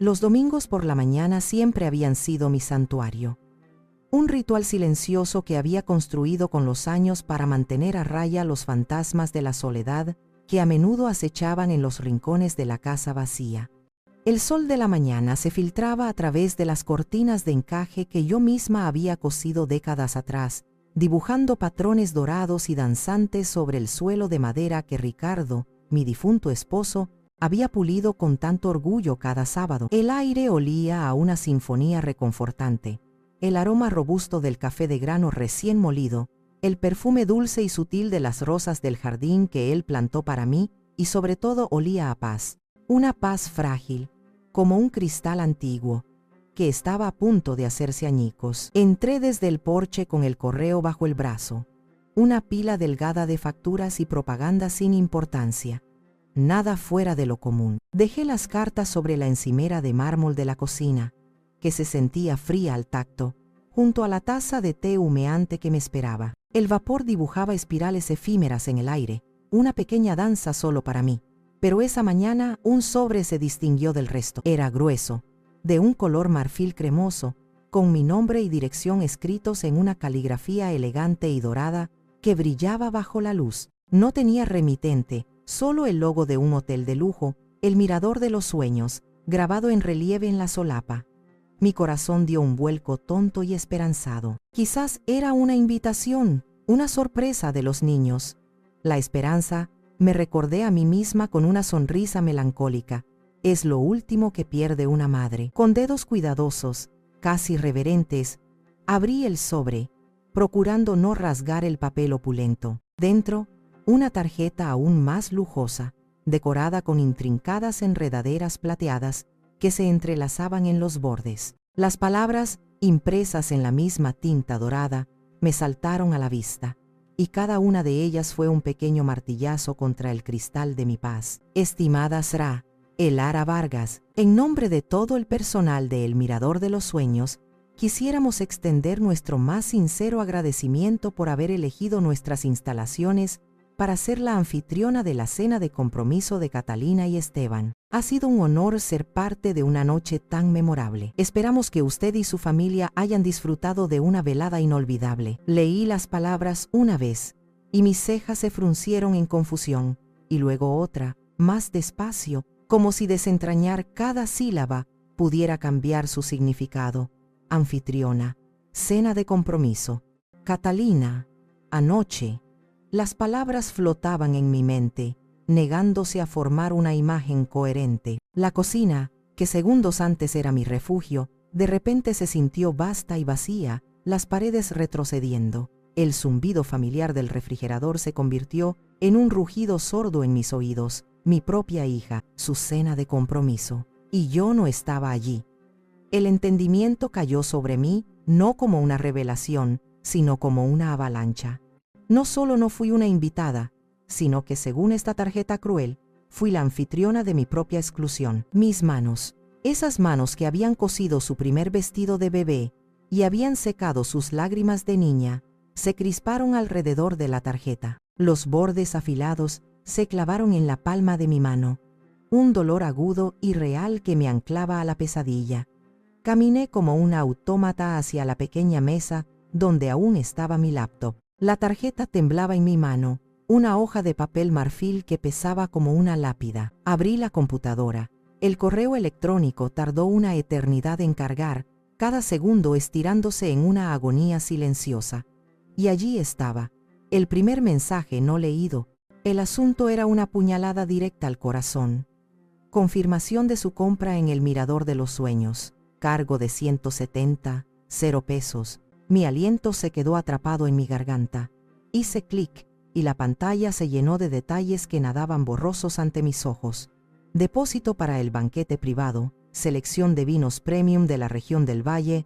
Los domingos por la mañana siempre habían sido mi santuario. Un ritual silencioso que había construido con los años para mantener a raya los fantasmas de la soledad que a menudo acechaban en los rincones de la casa vacía. El sol de la mañana se filtraba a través de las cortinas de encaje que yo misma había cosido décadas atrás, dibujando patrones dorados y danzantes sobre el suelo de madera que Ricardo, mi difunto esposo, había pulido con tanto orgullo cada sábado. El aire olía a una sinfonía reconfortante. El aroma robusto del café de grano recién molido, el perfume dulce y sutil de las rosas del jardín que él plantó para mí, y sobre todo olía a paz. Una paz frágil, como un cristal antiguo, que estaba a punto de hacerse añicos. Entré desde el porche con el correo bajo el brazo, una pila delgada de facturas y propaganda sin importancia. Nada fuera de lo común. Dejé las cartas sobre la encimera de mármol de la cocina, que se sentía fría al tacto, junto a la taza de té humeante que me esperaba. El vapor dibujaba espirales efímeras en el aire, una pequeña danza solo para mí. Pero esa mañana un sobre se distinguió del resto. Era grueso, de un color marfil cremoso, con mi nombre y dirección escritos en una caligrafía elegante y dorada que brillaba bajo la luz. No tenía remitente, solo el logo de un hotel de lujo, el Mirador de los Sueños, grabado en relieve en la solapa. Mi corazón dio un vuelco tonto y esperanzado. Quizás era una invitación, una sorpresa de los niños. La esperanza, me recordé a mí misma con una sonrisa melancólica, es lo último que pierde una madre. Con dedos cuidadosos, casi reverentes, abrí el sobre, procurando no rasgar el papel opulento. Dentro, una tarjeta aún más lujosa, decorada con intrincadas enredaderas plateadas que se entrelazaban en los bordes. Las palabras, impresas en la misma tinta dorada, me saltaron a la vista, y cada una de ellas fue un pequeño martillazo contra el cristal de mi paz. Estimada Sra. Elara Vargas, en nombre de todo el personal de El Mirador de los Sueños, quisiéramos extender nuestro más sincero agradecimiento por haber elegido nuestras instalaciones para ser la anfitriona de la cena de compromiso de Catalina y Esteban. Ha sido un honor ser parte de una noche tan memorable. Esperamos que usted y su familia hayan disfrutado de una velada inolvidable. Leí las palabras una vez, y mis cejas se fruncieron en confusión, y luego otra, más despacio, como si desentrañar cada sílaba pudiera cambiar su significado. Anfitriona, cena de compromiso, Catalina, anoche. Las palabras flotaban en mi mente, negándose a formar una imagen coherente. La cocina, que segundos antes era mi refugio, de repente se sintió vasta y vacía, las paredes retrocediendo. El zumbido familiar del refrigerador se convirtió en un rugido sordo en mis oídos. Mi propia hija, su cena de compromiso. Y yo no estaba allí. El entendimiento cayó sobre mí, no como una revelación, sino como una avalancha. No solo no fui una invitada, sino que según esta tarjeta cruel, fui la anfitriona de mi propia exclusión. Mis manos, esas manos que habían cosido su primer vestido de bebé y habían secado sus lágrimas de niña, se crisparon alrededor de la tarjeta. Los bordes afilados se clavaron en la palma de mi mano, un dolor agudo y real que me anclaba a la pesadilla. Caminé como una autómata hacia la pequeña mesa donde aún estaba mi laptop. La tarjeta temblaba en mi mano, una hoja de papel marfil que pesaba como una lápida. Abrí la computadora. El correo electrónico tardó una eternidad en cargar, cada segundo estirándose en una agonía silenciosa. Y allí estaba, el primer mensaje no leído. El asunto era una puñalada directa al corazón. Confirmación de su compra en El Mirador de los Sueños. Cargo de 170, 0 pesos. Mi aliento se quedó atrapado en mi garganta. Hice clic, y la pantalla se llenó de detalles que nadaban borrosos ante mis ojos. Depósito para el banquete privado, selección de vinos premium de la región del Valle,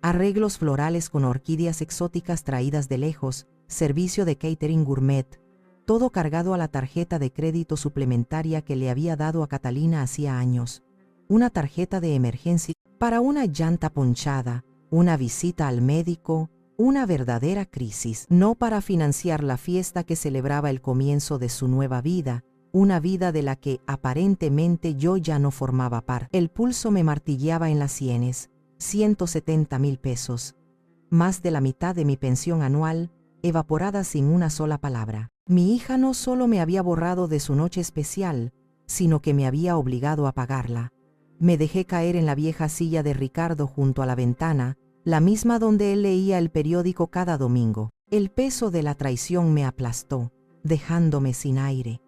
arreglos florales con orquídeas exóticas traídas de lejos, servicio de catering gourmet, todo cargado a la tarjeta de crédito suplementaria que le había dado a Catalina hacía años. Una tarjeta de emergencia para una llanta ponchada, una visita al médico, una verdadera crisis, no para financiar la fiesta que celebraba el comienzo de su nueva vida, una vida de la que aparentemente yo ya no formaba parte. El pulso me martilleaba en las sienes. 170,000 pesos. Más de la mitad de mi pensión anual, evaporada sin una sola palabra. Mi hija no solo me había borrado de su noche especial, sino que me había obligado a pagarla. Me dejé caer en la vieja silla de Ricardo junto a la ventana, la misma donde él leía el periódico cada domingo. El peso de la traición me aplastó, dejándome sin aire.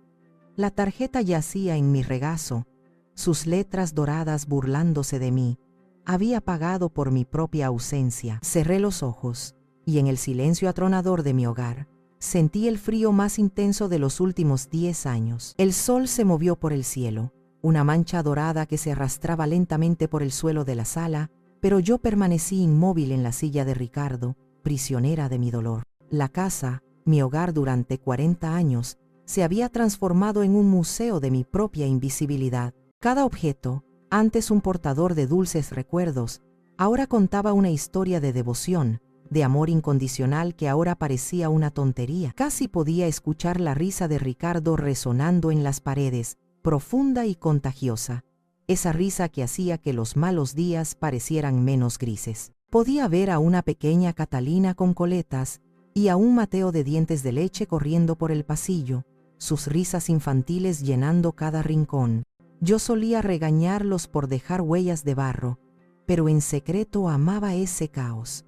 La tarjeta yacía en mi regazo, sus letras doradas burlándose de mí. Había pagado por mi propia ausencia. Cerré los ojos, y en el silencio atronador de mi hogar, sentí el frío más intenso de los últimos 10 años. El sol se movió por el cielo, una mancha dorada que se arrastraba lentamente por el suelo de la sala, pero yo permanecí inmóvil en la silla de Ricardo, prisionera de mi dolor. La casa, mi hogar durante 40 años, se había transformado en un museo de mi propia invisibilidad. Cada objeto, antes un portador de dulces recuerdos, ahora contaba una historia de devoción, de amor incondicional que ahora parecía una tontería. Casi podía escuchar la risa de Ricardo resonando en las paredes, profunda y contagiosa. Esa risa que hacía que los malos días parecieran menos grises. Podía ver a una pequeña Catalina con coletas y a un Mateo de dientes de leche corriendo por el pasillo, sus risas infantiles llenando cada rincón. Yo solía regañarlos por dejar huellas de barro, pero en secreto amaba ese caos.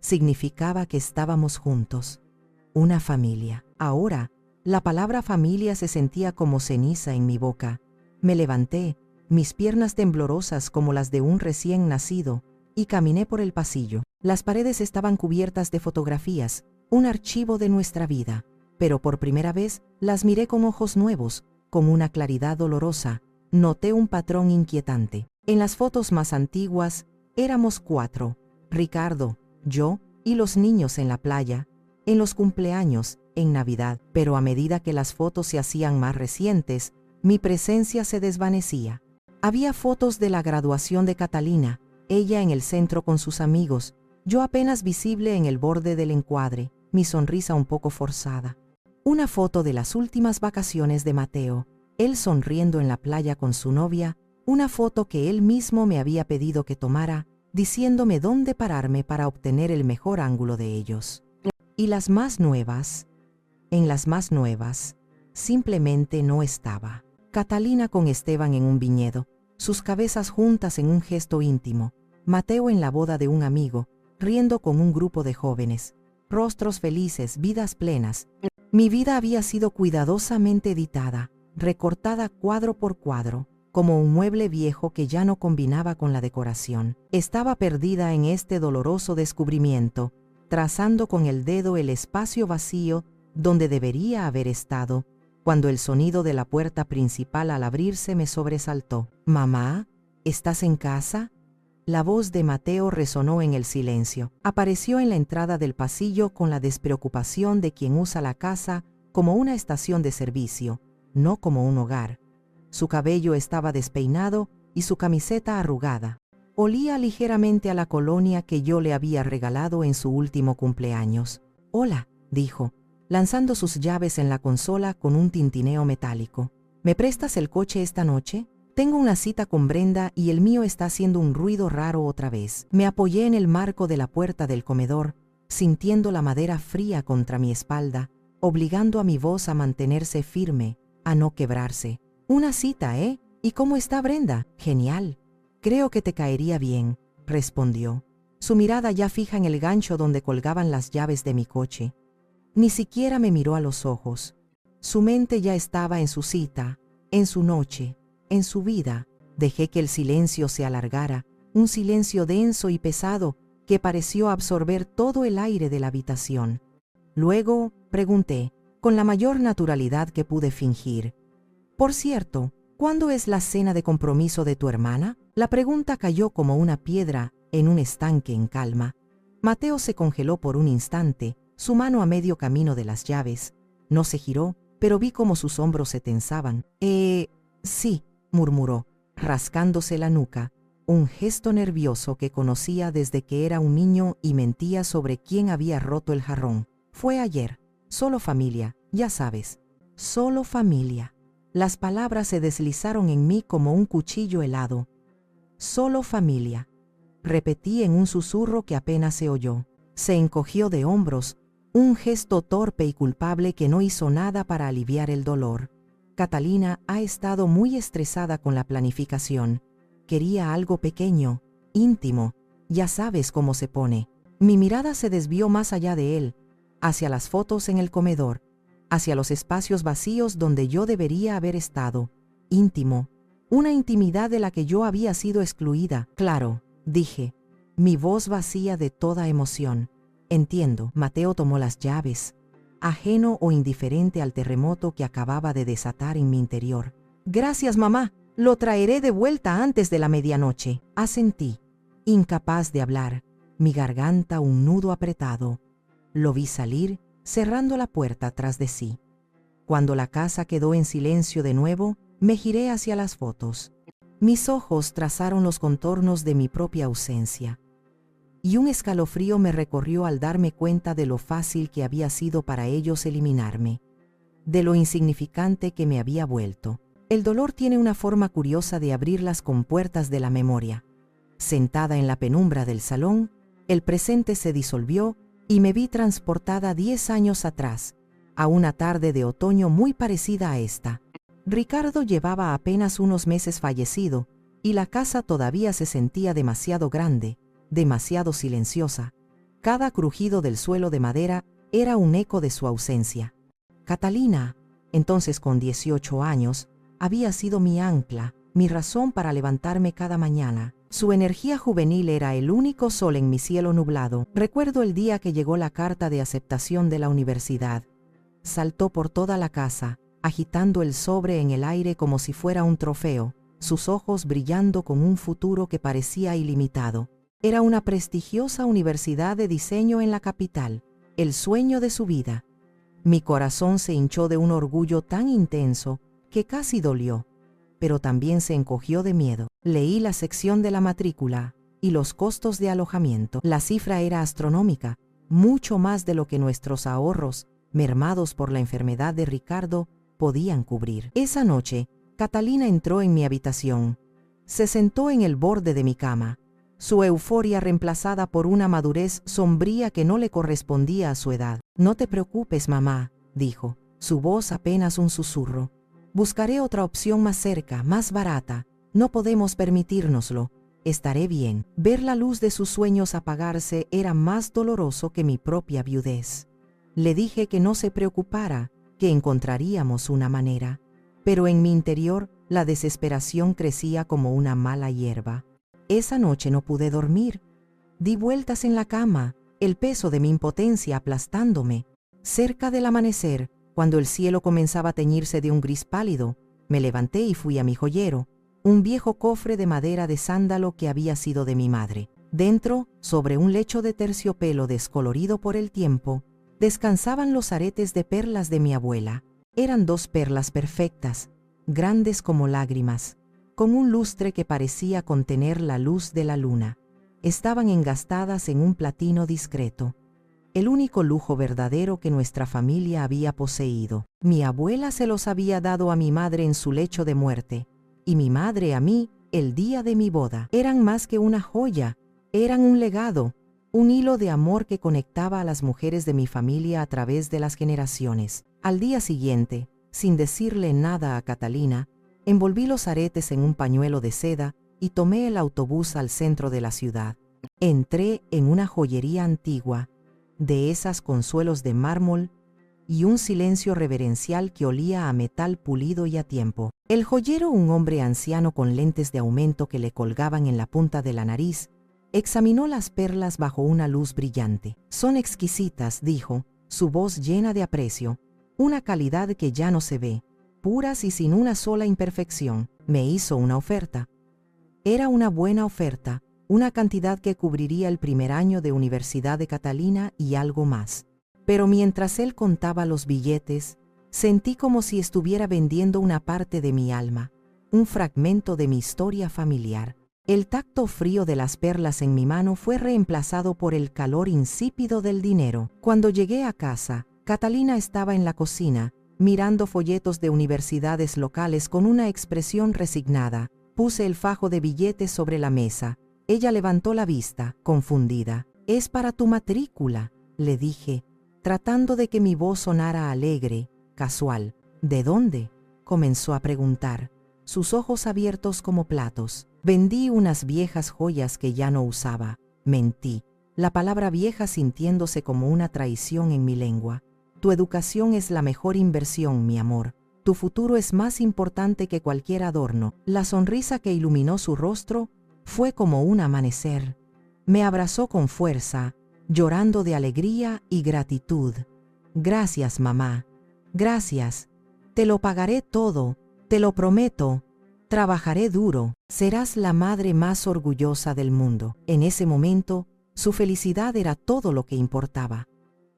Significaba que estábamos juntos, una familia. Ahora, la palabra familia se sentía como ceniza en mi boca. Me levanté, mis piernas temblorosas como las de un recién nacido, y caminé por el pasillo. Las paredes estaban cubiertas de fotografías, un archivo de nuestra vida, pero por primera vez las miré con ojos nuevos, con una claridad dolorosa. Noté un patrón inquietante. En las fotos más antiguas, éramos 4, Ricardo, yo y los niños en la playa, en los cumpleaños, en Navidad, pero a medida que las fotos se hacían más recientes, mi presencia se desvanecía. Había fotos de la graduación de Catalina, ella en el centro con sus amigos, yo apenas visible en el borde del encuadre, mi sonrisa un poco forzada. Una foto de las últimas vacaciones de Mateo, él sonriendo en la playa con su novia, una foto que él mismo me había pedido que tomara, diciéndome dónde pararme para obtener el mejor ángulo de ellos. Y las más nuevas, en las más nuevas, simplemente no estaba. Catalina con Esteban en un viñedo, sus cabezas juntas en un gesto íntimo, Mateo en la boda de un amigo, riendo con un grupo de jóvenes, rostros felices, vidas plenas. Mi vida había sido cuidadosamente editada, recortada cuadro por cuadro, como un mueble viejo que ya no combinaba con la decoración. Estaba perdida en este doloroso descubrimiento, trazando con el dedo el espacio vacío donde debería haber estado, cuando el sonido de la puerta principal al abrirse me sobresaltó. «Mamá, ¿estás en casa?». La voz de Mateo resonó en el silencio. Apareció en la entrada del pasillo con la despreocupación de quien usa la casa como una estación de servicio, no como un hogar. Su cabello estaba despeinado y su camiseta arrugada. Olía ligeramente a la colonia que yo le había regalado en su último cumpleaños. «Hola», dijo, lanzando sus llaves en la consola con un tintineo metálico. «¿Me prestas el coche esta noche? Tengo una cita con Brenda y el mío está haciendo un ruido raro otra vez». Me apoyé en el marco de la puerta del comedor, sintiendo la madera fría contra mi espalda, obligando a mi voz a mantenerse firme, a no quebrarse. «Una cita, ¿eh? ¿Y cómo está Brenda?». «Genial. Creo que te caería bien», respondió, su mirada ya fija en el gancho donde colgaban las llaves de mi coche. Ni siquiera me miró a los ojos. Su mente ya estaba en su cita, en su noche, en su vida. Dejé que el silencio se alargara, un silencio denso y pesado que pareció absorber todo el aire de la habitación. Luego pregunté, con la mayor naturalidad que pude fingir: «Por cierto, ¿cuándo es la cena de compromiso de tu hermana?». La pregunta cayó como una piedra en un estanque en calma. Mateo se congeló por un instante, su mano a medio camino de las llaves. No se giró, pero vi cómo sus hombros se tensaban. Sí», murmuró, rascándose la nuca, un gesto nervioso que conocía desde que era un niño y mentía sobre quién había roto el jarrón. «Fue ayer. Solo familia, ya sabes. Solo familia». Las palabras se deslizaron en mí como un cuchillo helado. Solo familia. Repetí en un susurro que apenas se oyó. Se encogió de hombros, un gesto torpe y culpable que no hizo nada para aliviar el dolor. Catalina ha estado muy estresada con la planificación. Quería algo pequeño, íntimo, ya sabes cómo se pone. Mi mirada se desvió más allá de él, hacia las fotos en el comedor, hacia los espacios vacíos donde yo debería haber estado. Íntimo, una intimidad de la que yo había sido excluida. Claro, dije, mi voz vacía de toda emoción. Entiendo. Mateo tomó las llaves, ajeno o indiferente al terremoto que acababa de desatar en mi interior. Gracias, mamá. Lo traeré de vuelta antes de la medianoche. Asentí, incapaz de hablar, mi garganta un nudo apretado. Lo vi salir, cerrando la puerta tras de sí. Cuando la casa quedó en silencio de nuevo, me giré hacia las fotos. Mis ojos trazaron los contornos de mi propia ausencia. Y un escalofrío me recorrió al darme cuenta de lo fácil que había sido para ellos eliminarme, de lo insignificante que me había vuelto. El dolor tiene una forma curiosa de abrir las compuertas de la memoria. Sentada en la penumbra del salón, el presente se disolvió y me vi transportada 10 años atrás, a una tarde de otoño muy parecida a esta. Ricardo llevaba apenas unos meses fallecido y la casa todavía se sentía demasiado grande, demasiado silenciosa. Cada crujido del suelo de madera era un eco de su ausencia. Catalina, entonces con 18 años, había sido mi ancla, mi razón para levantarme cada mañana. Su energía juvenil era el único sol en mi cielo nublado. Recuerdo el día que llegó la carta de aceptación de la universidad. Saltó por toda la casa, agitando el sobre en el aire como si fuera un trofeo, sus ojos brillando con un futuro que parecía ilimitado. Era una prestigiosa universidad de diseño en la capital, el sueño de su vida. Mi corazón se hinchó de un orgullo tan intenso que casi dolió, pero también se encogió de miedo. Leí la sección de la matrícula y los costos de alojamiento. La cifra era astronómica, mucho más de lo que nuestros ahorros, mermados por la enfermedad de Ricardo, podían cubrir. Esa noche, Catalina entró en mi habitación. Se sentó en el borde de mi cama, su euforia reemplazada por una madurez sombría que no le correspondía a su edad. «No te preocupes, mamá», dijo, su voz apenas un susurro. «Buscaré otra opción más cerca, más barata. No podemos permitírnoslo. Estaré bien». Ver la luz de sus sueños apagarse era más doloroso que mi propia viudez. Le dije que no se preocupara, que encontraríamos una manera. Pero en mi interior, la desesperación crecía como una mala hierba. Esa noche no pude dormir. Di vueltas en la cama, el peso de mi impotencia aplastándome. Cerca del amanecer, cuando el cielo comenzaba a teñirse de un gris pálido, me levanté y fui a mi joyero, un viejo cofre de madera de sándalo que había sido de mi madre. Dentro, sobre un lecho de terciopelo descolorido por el tiempo, descansaban los aretes de perlas de mi abuela. Eran 2 perlas perfectas, grandes como lágrimas, con un lustre que parecía contener la luz de la luna. Estaban engastadas en un platino discreto, el único lujo verdadero que nuestra familia había poseído. Mi abuela se los había dado a mi madre en su lecho de muerte, y mi madre a mí el día de mi boda. Eran más que una joya, eran un legado, un hilo de amor que conectaba a las mujeres de mi familia a través de las generaciones. Al día siguiente, sin decirle nada a Catalina, envolví los aretes en un pañuelo de seda y tomé el autobús al centro de la ciudad. Entré en una joyería antigua, de esas con suelos de mármol y un silencio reverencial que olía a metal pulido y a tiempo. El joyero, un hombre anciano con lentes de aumento que le colgaban en la punta de la nariz, examinó las perlas bajo una luz brillante. «Son exquisitas», dijo, su voz llena de aprecio, «una calidad que ya no se ve, puras y sin una sola imperfección». Me hizo una oferta. Era una buena oferta, una cantidad que cubriría el primer año de universidad de Catalina y algo más. Pero mientras él contaba los billetes, sentí como si estuviera vendiendo una parte de mi alma, un fragmento de mi historia familiar. El tacto frío de las perlas en mi mano fue reemplazado por el calor insípido del dinero. Cuando llegué a casa, Catalina estaba en la cocina, mirando folletos de universidades locales con una expresión resignada. Puse el fajo de billetes sobre la mesa. Ella levantó la vista, confundida. «Es para tu matrícula», le dije, tratando de que mi voz sonara alegre, casual. «¿De dónde?», comenzó a preguntar, sus ojos abiertos como platos. «Vendí unas viejas joyas que ya no usaba». Mentí, la palabra vieja sintiéndose como una traición en mi lengua. «Tu educación es la mejor inversión, mi amor. Tu futuro es más importante que cualquier adorno». La sonrisa que iluminó su rostro fue como un amanecer. Me abrazó con fuerza, llorando de alegría y gratitud. «Gracias, mamá. Gracias. Te lo pagaré todo, te lo prometo. Trabajaré duro. Serás la madre más orgullosa del mundo». En ese momento, su felicidad era todo lo que importaba.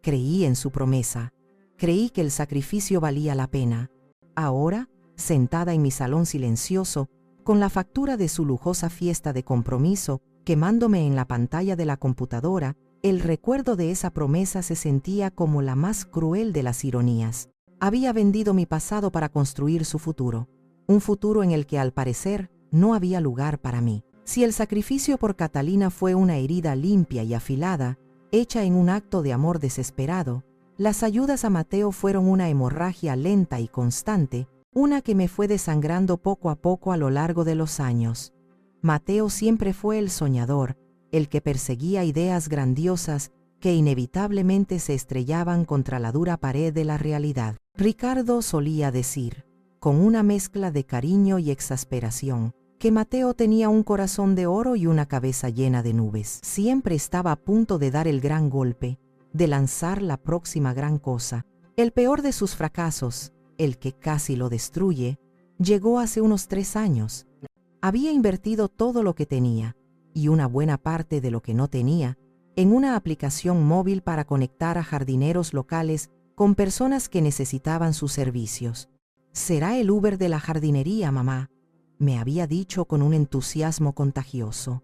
Creí en su promesa. Creí que el sacrificio valía la pena. Ahora, sentada en mi salón silencioso, con la factura de su lujosa fiesta de compromiso quemándome en la pantalla de la computadora, el recuerdo de esa promesa se sentía como la más cruel de las ironías. Había vendido mi pasado para construir su futuro, un futuro en el que al parecer no había lugar para mí. Si el sacrificio por Catalina fue una herida limpia y afilada, hecha en un acto de amor desesperado, las ayudas a Mateo fueron una hemorragia lenta y constante, una que me fue desangrando poco a poco a lo largo de los años. Mateo siempre fue el soñador, el que perseguía ideas grandiosas que inevitablemente se estrellaban contra la dura pared de la realidad. Ricardo solía decir, con una mezcla de cariño y exasperación, que Mateo tenía un corazón de oro y una cabeza llena de nubes. Siempre estaba a punto de dar el gran golpe, de lanzar la próxima gran cosa. El peor de sus fracasos, el que casi lo destruye, llegó hace unos 3 años. Había invertido todo lo que tenía, y una buena parte de lo que no tenía, en una aplicación móvil para conectar a jardineros locales con personas que necesitaban sus servicios. «Será el Uber de la jardinería, mamá», me había dicho con un entusiasmo contagioso.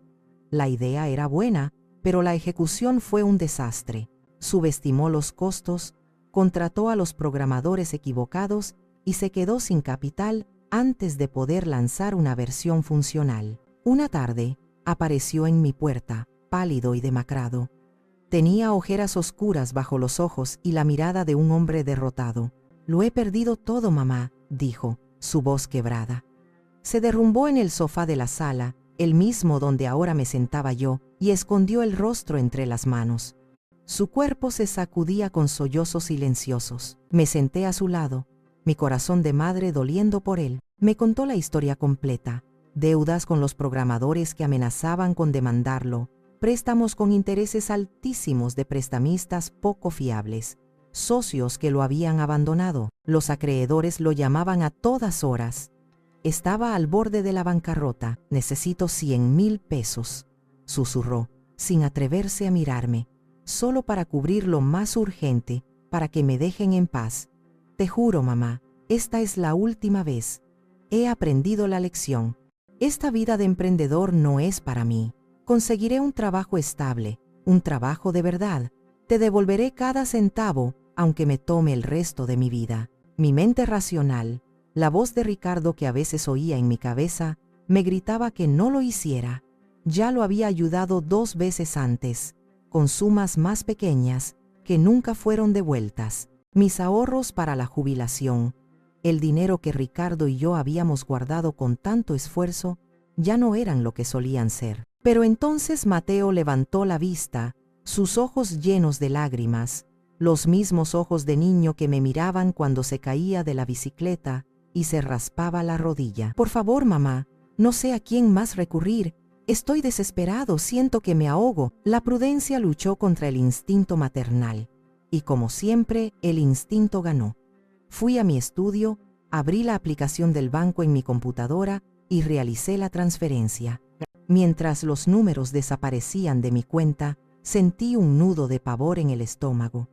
La idea era buena, pero la ejecución fue un desastre. Subestimó los costos, contrató a los programadores equivocados y se quedó sin capital antes de poder lanzar una versión funcional. Una tarde, apareció en mi puerta, pálido y demacrado. Tenía ojeras oscuras bajo los ojos y la mirada de un hombre derrotado. «Lo he perdido todo, mamá», dijo, su voz quebrada. Se derrumbó en el sofá de la sala, el mismo donde ahora me sentaba yo, y escondió el rostro entre las manos. Su cuerpo se sacudía con sollozos silenciosos. Me senté a su lado, mi corazón de madre doliendo por él. Me contó la historia completa, deudas con los programadores que amenazaban con demandarlo, préstamos con intereses altísimos de prestamistas poco fiables, socios que lo habían abandonado, los acreedores lo llamaban a todas horas. Estaba al borde de la bancarrota, necesito 100,000 pesos, susurró, sin atreverse a mirarme, solo para cubrir lo más urgente, para que me dejen en paz. Te juro, mamá, esta es la última vez. He aprendido la lección. Esta vida de emprendedor no es para mí. Conseguiré un trabajo estable, un trabajo de verdad. Te devolveré cada centavo, aunque me tome el resto de mi vida. Mi mente racional, la voz de Ricardo que a veces oía en mi cabeza, me gritaba que no lo hiciera. Ya lo había ayudado 2 veces antes, con sumas más pequeñas, que nunca fueron devueltas. Mis ahorros para la jubilación, el dinero que Ricardo y yo habíamos guardado con tanto esfuerzo, ya no eran lo que solían ser. Pero entonces Mateo levantó la vista, sus ojos llenos de lágrimas, los mismos ojos de niño que me miraban cuando se caía de la bicicleta y se raspaba la rodilla. «Por favor, mamá, no sé a quién más recurrir. Estoy desesperado, siento que me ahogo». La prudencia luchó contra el instinto maternal, y como siempre, el instinto ganó. Fui a mi estudio, abrí la aplicación del banco en mi computadora y realicé la transferencia. Mientras los números desaparecían de mi cuenta, sentí un nudo de pavor en el estómago.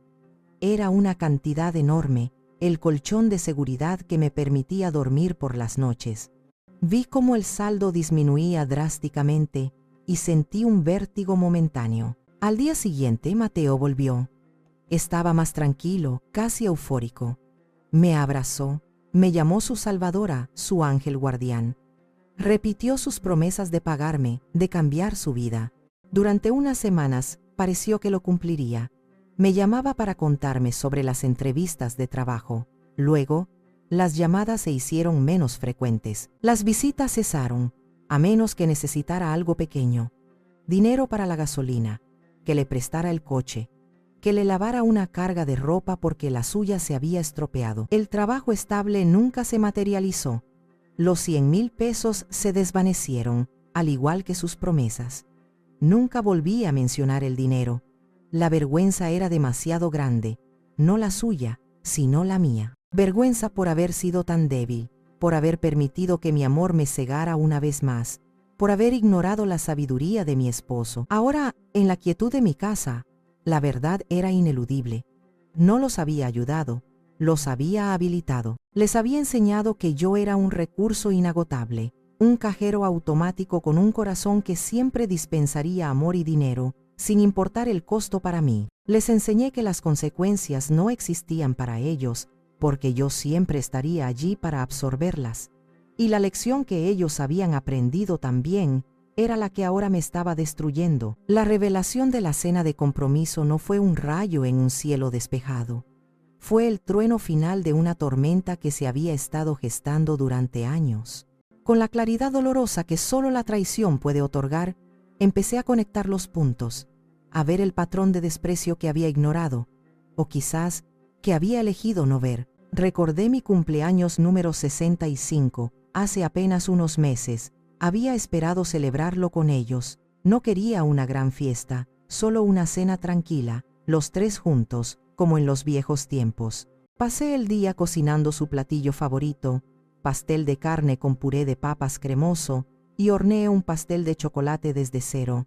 Era una cantidad enorme, el colchón de seguridad que me permitía dormir por las noches. Vi cómo el saldo disminuía drásticamente y sentí un vértigo momentáneo. Al día siguiente, Mateo volvió. Estaba más tranquilo, casi eufórico. Me abrazó, me llamó su salvadora, su ángel guardián. Repitió sus promesas de pagarme, de cambiar su vida. Durante unas semanas, pareció que lo cumpliría. Me llamaba para contarme sobre las entrevistas de trabajo. Luego, las llamadas se hicieron menos frecuentes. Las visitas cesaron, a menos que necesitara algo pequeño. Dinero para la gasolina, que le prestara el coche, que le lavara una carga de ropa porque la suya se había estropeado. El trabajo estable nunca se materializó. Los 100,000 pesos se desvanecieron, al igual que sus promesas. Nunca volví a mencionar el dinero. La vergüenza era demasiado grande, no la suya, sino la mía. Vergüenza por haber sido tan débil, por haber permitido que mi amor me cegara una vez más, por haber ignorado la sabiduría de mi esposo. Ahora, en la quietud de mi casa, la verdad era ineludible. No los había ayudado, los había habilitado. Les había enseñado que yo era un recurso inagotable, un cajero automático con un corazón que siempre dispensaría amor y dinero, sin importar el costo para mí. Les enseñé que las consecuencias no existían para ellos, porque yo siempre estaría allí para absorberlas. Y la lección que ellos habían aprendido también era la que ahora me estaba destruyendo. La revelación de la cena de compromiso no fue un rayo en un cielo despejado. Fue el trueno final de una tormenta que se había estado gestando durante años. Con la claridad dolorosa que solo la traición puede otorgar, empecé a conectar los puntos, a ver el patrón de desprecio que había ignorado, o quizás que había elegido no ver. Recordé mi cumpleaños número 65, hace apenas unos meses. Había esperado celebrarlo con ellos. No quería una gran fiesta, solo una cena tranquila, los tres juntos, como en los viejos tiempos. Pasé el día cocinando su platillo favorito, pastel de carne con puré de papas cremoso, y horneé un pastel de chocolate desde cero.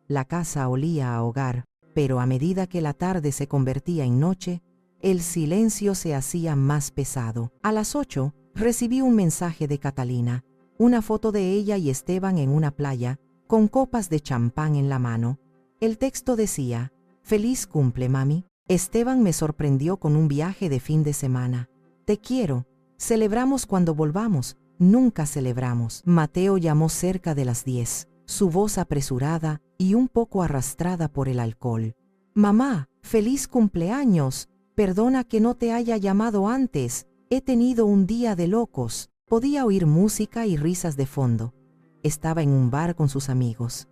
La casa olía a hogar, pero a medida que la tarde se convertía en noche, el silencio se hacía más pesado. A las 8, recibí un mensaje de Catalina, una foto de ella y Esteban en una playa, con copas de champán en la mano. El texto decía: «Feliz cumple, mami». Esteban me sorprendió con un viaje de fin de semana. «Te quiero. Celebramos cuando volvamos. Nunca celebramos». Mateo llamó cerca de las 10, su voz apresurada y un poco arrastrada por el alcohol. «Mamá, feliz cumpleaños. Perdona que no te haya llamado antes. He tenido un día de locos». Podía oír música y risas de fondo. Estaba en un bar con sus amigos.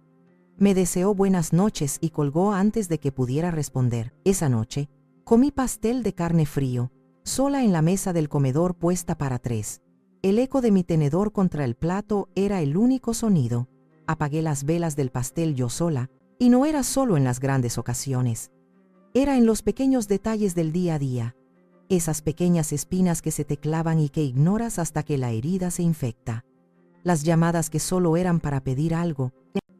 Me deseó buenas noches y colgó antes de que pudiera responder. Esa noche, comí pastel de carne frío, sola en la mesa del comedor puesta para 3. El eco de mi tenedor contra el plato era el único sonido. Apagué las velas del pastel yo sola, y no era solo en las grandes ocasiones. Era en los pequeños detalles del día a día. Esas pequeñas espinas que se te clavan y que ignoras hasta que la herida se infecta. Las llamadas que solo eran para pedir algo.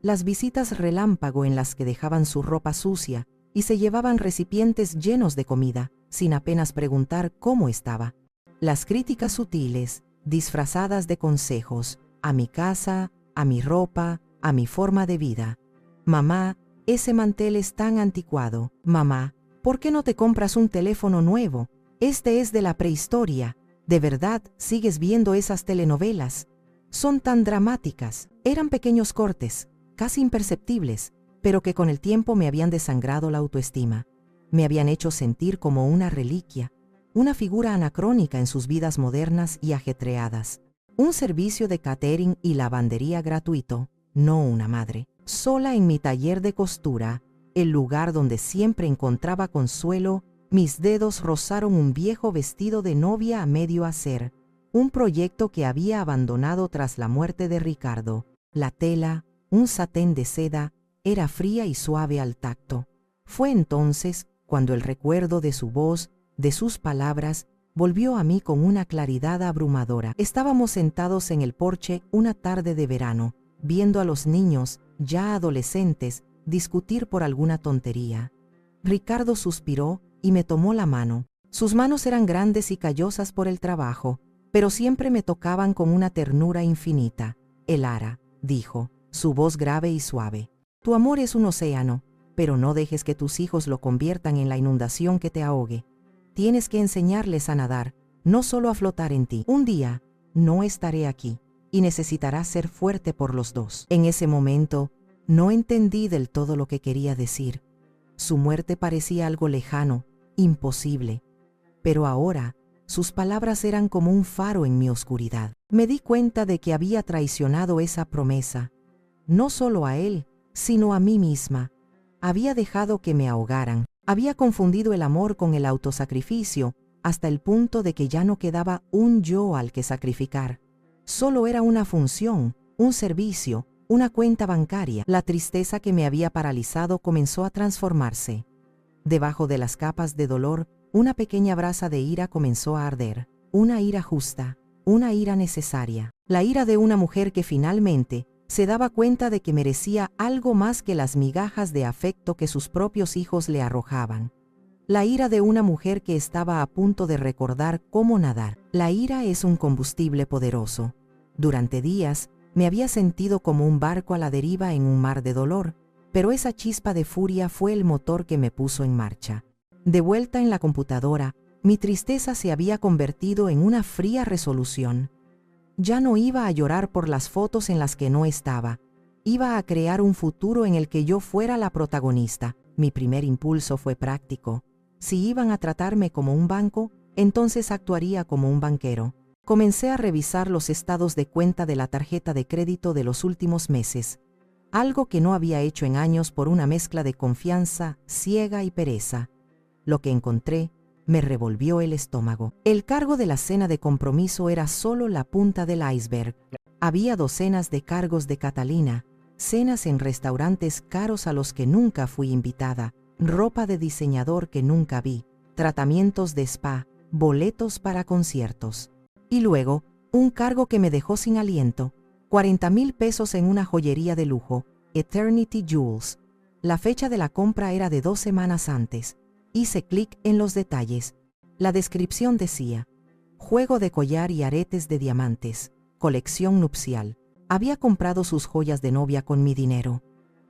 Las visitas relámpago en las que dejaban su ropa sucia y se llevaban recipientes llenos de comida, sin apenas preguntar cómo estaba. Las críticas sutiles, disfrazadas de consejos, a mi casa, a mi ropa, a mi forma de vida. «Mamá, ese mantel es tan anticuado. Mamá, ¿por qué no te compras un teléfono nuevo? Este es de la prehistoria. ¿De verdad sigues viendo esas telenovelas? Son tan dramáticas». Eran pequeños cortes, casi imperceptibles, pero que con el tiempo me habían desangrado la autoestima. Me habían hecho sentir como una reliquia, una figura anacrónica en sus vidas modernas y ajetreadas. Un servicio de catering y lavandería gratuito, no una madre. Sola en mi taller de costura, el lugar donde siempre encontraba consuelo, mis dedos rozaron un viejo vestido de novia a medio hacer, un proyecto que había abandonado tras la muerte de Ricardo. La tela, un satén de seda, era fría y suave al tacto. Fue entonces cuando el recuerdo de su voz, de sus palabras, volvió a mí con una claridad abrumadora. Estábamos sentados en el porche una tarde de verano, viendo a los niños, ya adolescentes, discutir por alguna tontería. Ricardo suspiró y me tomó la mano. Sus manos eran grandes y callosas por el trabajo, pero siempre me tocaban con una ternura infinita. «Elara», dijo, su voz grave y suave, «tu amor es un océano, pero no dejes que tus hijos lo conviertan en la inundación que te ahogue. Tienes que enseñarles a nadar, no solo a flotar en ti. Un día, no estaré aquí, y necesitarás ser fuerte por los dos. En ese momento, no entendí del todo lo que quería decir. Su muerte parecía algo lejano, imposible. Pero ahora, sus palabras eran como un faro en mi oscuridad. Me di cuenta de que había traicionado esa promesa. No solo a él, sino a mí misma. Había dejado que me ahogaran. Había confundido el amor con el autosacrificio, hasta el punto de que ya no quedaba un yo al que sacrificar. Solo era una función, un servicio, una cuenta bancaria. La tristeza que me había paralizado comenzó a transformarse. Debajo de las capas de dolor, una pequeña brasa de ira comenzó a arder. Una ira justa, una ira necesaria. La ira de una mujer que finalmente se daba cuenta de que merecía algo más que las migajas de afecto que sus propios hijos le arrojaban. La ira de una mujer que estaba a punto de recordar cómo nadar. La ira es un combustible poderoso. Durante días, me había sentido como un barco a la deriva en un mar de dolor, pero esa chispa de furia fue el motor que me puso en marcha. De vuelta en la computadora, mi tristeza se había convertido en una fría resolución. Ya no iba a llorar por las fotos en las que no estaba. Iba a crear un futuro en el que yo fuera la protagonista. Mi primer impulso fue práctico. Si iban a tratarme como un banco, entonces actuaría como un banquero. Comencé a revisar los estados de cuenta de la tarjeta de crédito de los últimos meses, algo que no había hecho en años por una mezcla de confianza ciega y pereza. Lo que encontré me revolvió el estómago. El cargo de la cena de compromiso era solo la punta del iceberg. Había docenas de cargos de Catalina, cenas en restaurantes caros a los que nunca fui invitada, ropa de diseñador que nunca vi, tratamientos de spa, boletos para conciertos. Y luego, un cargo que me dejó sin aliento, 40,000 pesos en una joyería de lujo, Eternity Jewels. La fecha de la compra era de 2 semanas antes. Hice clic en los detalles. La descripción decía: juego de collar y aretes de diamantes, colección nupcial. Había comprado sus joyas de novia con mi dinero.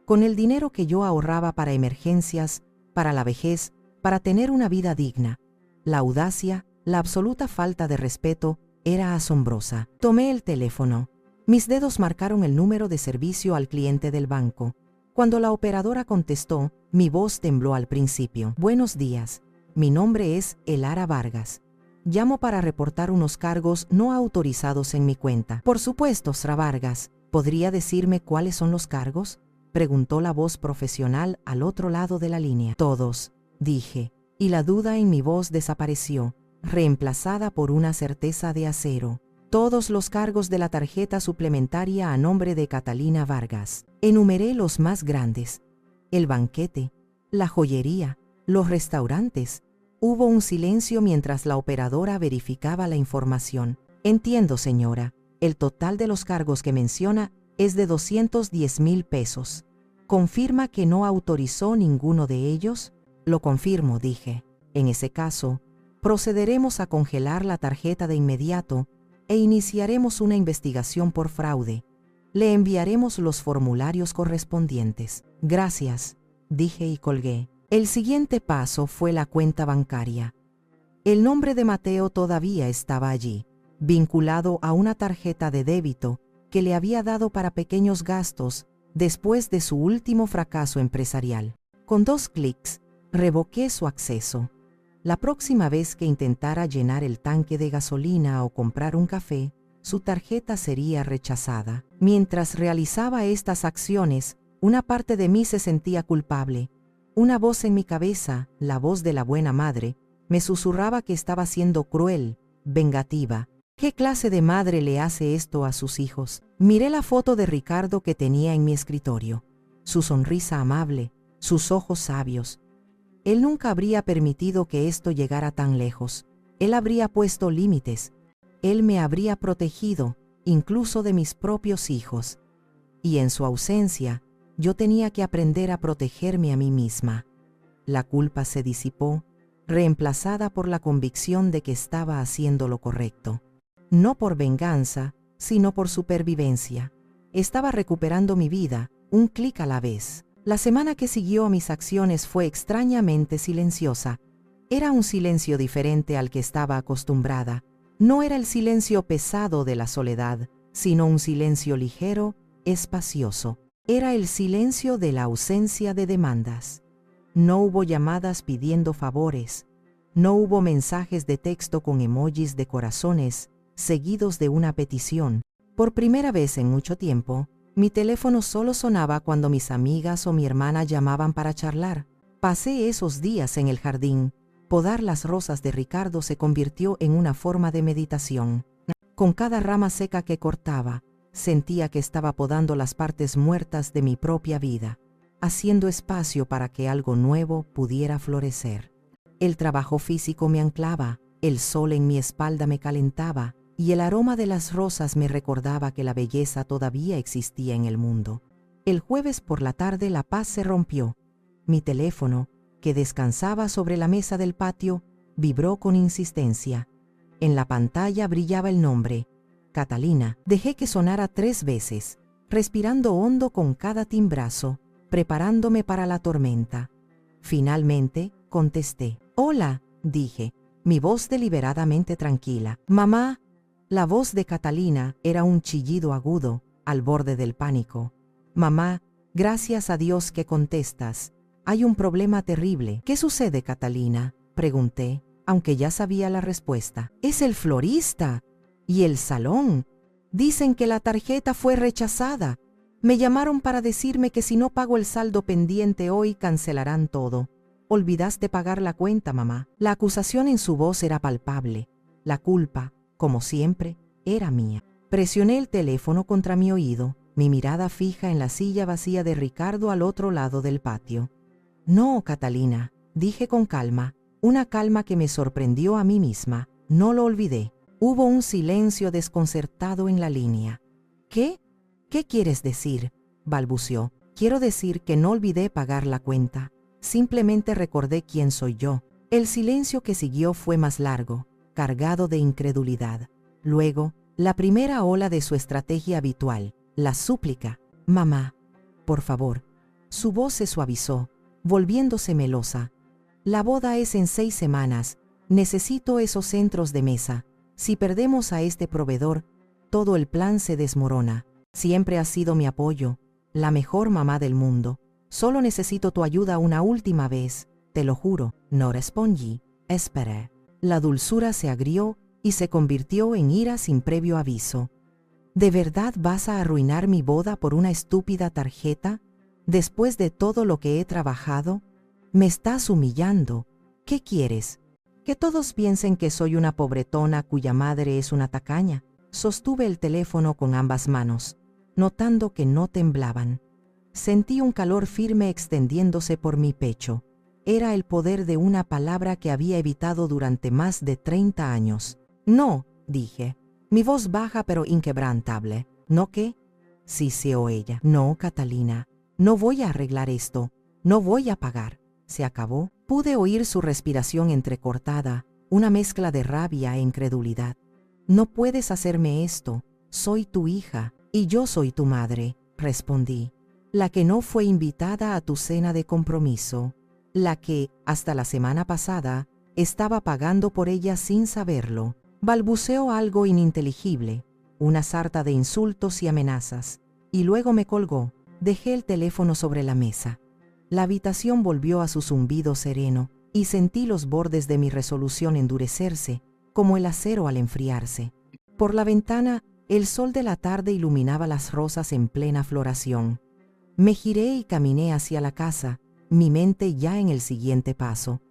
Con el dinero que yo ahorraba para emergencias, para la vejez, para tener una vida digna. La audacia, la absoluta falta de respeto, era asombrosa. Tomé el teléfono. Mis dedos marcaron el número de servicio al cliente del banco. Cuando la operadora contestó, mi voz tembló al principio. Buenos días. Mi nombre es Elara Vargas. Llamo para reportar unos cargos no autorizados en mi cuenta. Por supuesto, Sra. Vargas. ¿Podría decirme cuáles son los cargos?, preguntó la voz profesional al otro lado de la línea. Todos, dije, y la duda en mi voz desapareció, reemplazada por una certeza de acero. Todos los cargos de la tarjeta suplementaria a nombre de Catalina Vargas. Enumeré los más grandes: el banquete, la joyería, los restaurantes. Hubo un silencio mientras la operadora verificaba la información. Entiendo, señora. El total de los cargos que menciona es de 210,000 pesos. ¿Confirma que no autorizó ninguno de ellos? Lo confirmo, dije. En ese caso, procederemos a congelar la tarjeta de inmediato e iniciaremos una investigación por fraude. Le enviaremos los formularios correspondientes. Gracias, dije y colgué. El siguiente paso fue la cuenta bancaria. El nombre de Mateo todavía estaba allí, vinculado a una tarjeta de débito que le había dado para pequeños gastos después de su último fracaso empresarial. Con 2 clics, revoqué su acceso. La próxima vez que intentara llenar el tanque de gasolina o comprar un café, su tarjeta sería rechazada. Mientras realizaba estas acciones, una parte de mí se sentía culpable. Una voz en mi cabeza, la voz de la buena madre, me susurraba que estaba siendo cruel, vengativa. ¿Qué clase de madre le hace esto a sus hijos? Miré la foto de Ricardo que tenía en mi escritorio. Su sonrisa amable, sus ojos sabios. Él nunca habría permitido que esto llegara tan lejos. Él habría puesto límites. Él me habría protegido, incluso de mis propios hijos. Y en su ausencia, yo tenía que aprender a protegerme a mí misma. La culpa se disipó, reemplazada por la convicción de que estaba haciendo lo correcto. No por venganza, sino por supervivencia. Estaba recuperando mi vida, un clic a la vez. La semana que siguió a mis acciones fue extrañamente silenciosa. Era un silencio diferente al que estaba acostumbrada. No era el silencio pesado de la soledad, sino un silencio ligero, espacioso. Era el silencio de la ausencia de demandas. No hubo llamadas pidiendo favores. No hubo mensajes de texto con emojis de corazones, seguidos de una petición. Por primera vez en mucho tiempo, mi teléfono solo sonaba cuando mis amigas o mi hermana llamaban para charlar. Pasé esos días en el jardín. Podar las rosas de Ricardo se convirtió en una forma de meditación. Con cada rama seca que cortaba, sentía que estaba podando las partes muertas de mi propia vida, haciendo espacio para que algo nuevo pudiera florecer. El trabajo físico me anclaba, el sol en mi espalda me calentaba, y el aroma de las rosas me recordaba que la belleza todavía existía en el mundo. El jueves por la tarde la paz se rompió. Mi teléfono, que descansaba sobre la mesa del patio, vibró con insistencia. En la pantalla brillaba el nombre, Catalina. Dejé que sonara 3 veces, respirando hondo con cada timbrazo, preparándome para la tormenta. Finalmente, contesté. «Hola», dije, mi voz deliberadamente tranquila. «Mamá». La voz de Catalina era un chillido agudo, al borde del pánico. «Mamá, gracias a Dios que contestas. Hay un problema terrible». «¿Qué sucede, Catalina?», pregunté, aunque ya sabía la respuesta. «Es el florista y el salón. Dicen que la tarjeta fue rechazada. Me llamaron para decirme que si no pago el saldo pendiente hoy cancelarán todo». «Olvidaste pagar la cuenta, mamá». La acusación en su voz era palpable. La culpa, como siempre, era mía. Presioné el teléfono contra mi oído, mi mirada fija en la silla vacía de Ricardo al otro lado del patio. «No, Catalina», dije con calma, una calma que me sorprendió a mí misma. No lo olvidé. Hubo un silencio desconcertado en la línea. «¿Qué? ¿Qué quieres decir?», balbuceó. «Quiero decir que no olvidé pagar la cuenta. Simplemente recordé quién soy yo». El silencio que siguió fue más largo, cargado de incredulidad. Luego, la primera ola de su estrategia habitual, la súplica. «Mamá, por favor». Su voz se suavizó, volviéndose melosa. «La boda es en 6 semanas. Necesito esos centros de mesa. Si perdemos a este proveedor, todo el plan se desmorona. Siempre has sido mi apoyo, la mejor mamá del mundo. Solo necesito tu ayuda una última vez, te lo juro». No respondí, esperé. La dulzura se agrió y se convirtió en ira sin previo aviso. «¿De verdad vas a arruinar mi boda por una estúpida tarjeta? Después de todo lo que he trabajado, me estás humillando. ¿Qué quieres? ¿Que todos piensen que soy una pobretona cuya madre es una tacaña?» Sostuve el teléfono con ambas manos, notando que no temblaban. Sentí un calor firme extendiéndose por mi pecho. Era el poder de una palabra que había evitado durante más de 30 años. «No», dije, mi voz baja pero inquebrantable. «¿No qué?», siseó ella. «No, Catalina, no voy a arreglar esto. No voy a pagar. Se acabó». Pude oír su respiración entrecortada, una mezcla de rabia e incredulidad. «No puedes hacerme esto. Soy tu hija y yo soy tu madre», respondí. «La que no fue invitada a tu cena de compromiso. La que, hasta la semana pasada, estaba pagando por ella sin saberlo». Balbuceó algo ininteligible, una sarta de insultos y amenazas, y luego me colgó. Dejé el teléfono sobre la mesa. La habitación volvió a su zumbido sereno, y sentí los bordes de mi resolución endurecerse, como el acero al enfriarse. Por la ventana, el sol de la tarde iluminaba las rosas en plena floración. Me giré y caminé hacia la casa, mi mente ya en el siguiente paso.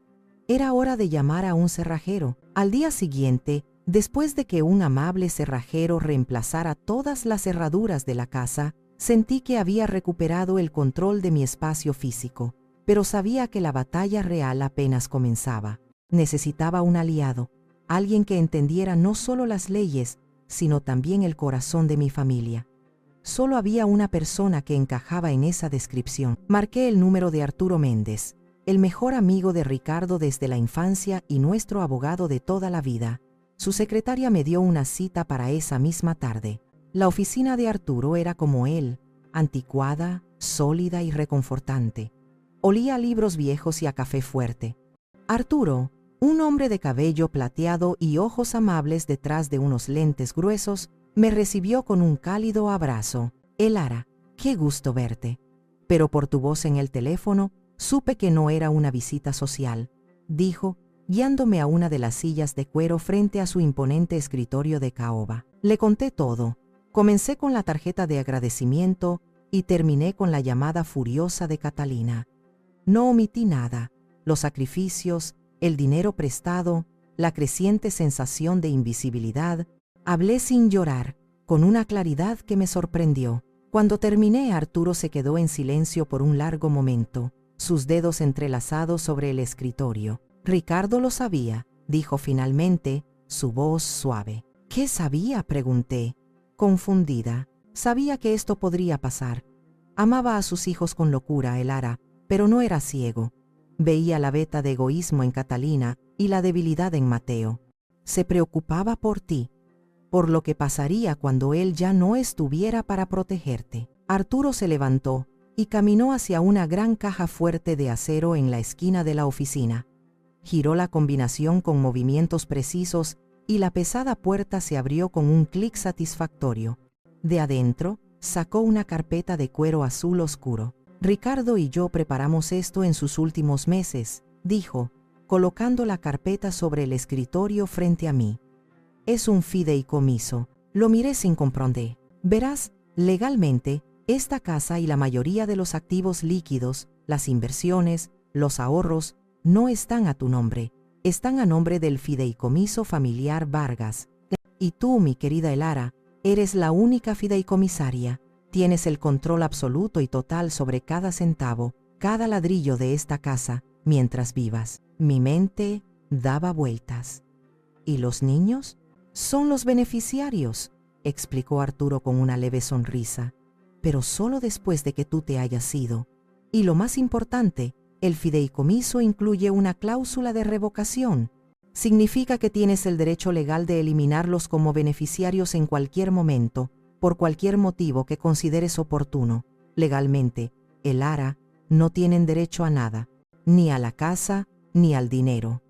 Era hora de llamar a un cerrajero. Al día siguiente, después de que un amable cerrajero reemplazara todas las cerraduras de la casa, sentí que había recuperado el control de mi espacio físico, pero sabía que la batalla real apenas comenzaba. Necesitaba un aliado, alguien que entendiera no solo las leyes, sino también el corazón de mi familia. Solo había una persona que encajaba en esa descripción. Marqué el número de Arturo Méndez, el mejor amigo de Ricardo desde la infancia y nuestro abogado de toda la vida. Su secretaria me dio una cita para esa misma tarde. La oficina de Arturo era como él, anticuada, sólida y reconfortante. Olía a libros viejos y a café fuerte. «Arturo», Un hombre de cabello plateado y ojos amables detrás de unos lentes gruesos me recibió con un cálido abrazo. Elara, qué gusto verte. Pero por tu voz en el teléfono, supe que no era una visita social, dijo, guiándome a una de las sillas de cuero frente a su imponente escritorio de caoba. Le conté todo. Comencé con la tarjeta de agradecimiento y terminé con la llamada furiosa de Catalina. No omití nada: los sacrificios, el dinero prestado, la creciente sensación de invisibilidad. Hablé sin llorar, con una claridad que me sorprendió. Cuando terminé, Arturo se quedó en silencio por un largo momento, sus dedos entrelazados sobre el escritorio. Ricardo lo sabía, dijo finalmente, su voz suave. ¿Qué sabía?, pregunté, confundida. Sabía que esto podría pasar. Amaba a sus hijos con locura, Elara, pero no era ciego. Veía la veta de egoísmo en Catalina y la debilidad en Mateo. Se preocupaba por ti, por lo que pasaría cuando él ya no estuviera para protegerte. Arturo se levantó y caminó hacia una gran caja fuerte de acero en la esquina de la oficina. Giró la combinación con movimientos precisos y la pesada puerta se abrió con un clic satisfactorio. De adentro, sacó una carpeta de cuero azul oscuro. Ricardo y yo preparamos esto en sus últimos meses, dijo, colocando la carpeta sobre el escritorio frente a mí. Es un fideicomiso. Lo miré sin comprender. Verás, legalmente, esta casa y la mayoría de los activos líquidos, las inversiones, los ahorros, no están a tu nombre. Están a nombre del fideicomiso familiar Vargas. Y tú, mi querida Elara, eres la única fideicomisaria. Tienes el control absoluto y total sobre cada centavo, cada ladrillo de esta casa, mientras vivas. Mi mente daba vueltas. ¿Y los niños? Son los beneficiarios, explicó Arturo con una leve sonrisa, pero solo después de que tú te hayas ido. Y lo más importante, el fideicomiso incluye una cláusula de revocación. Significa que tienes el derecho legal de eliminarlos como beneficiarios en cualquier momento, por cualquier motivo que consideres oportuno. Legalmente, Elara, no tienen derecho a nada, ni a la casa, ni al dinero.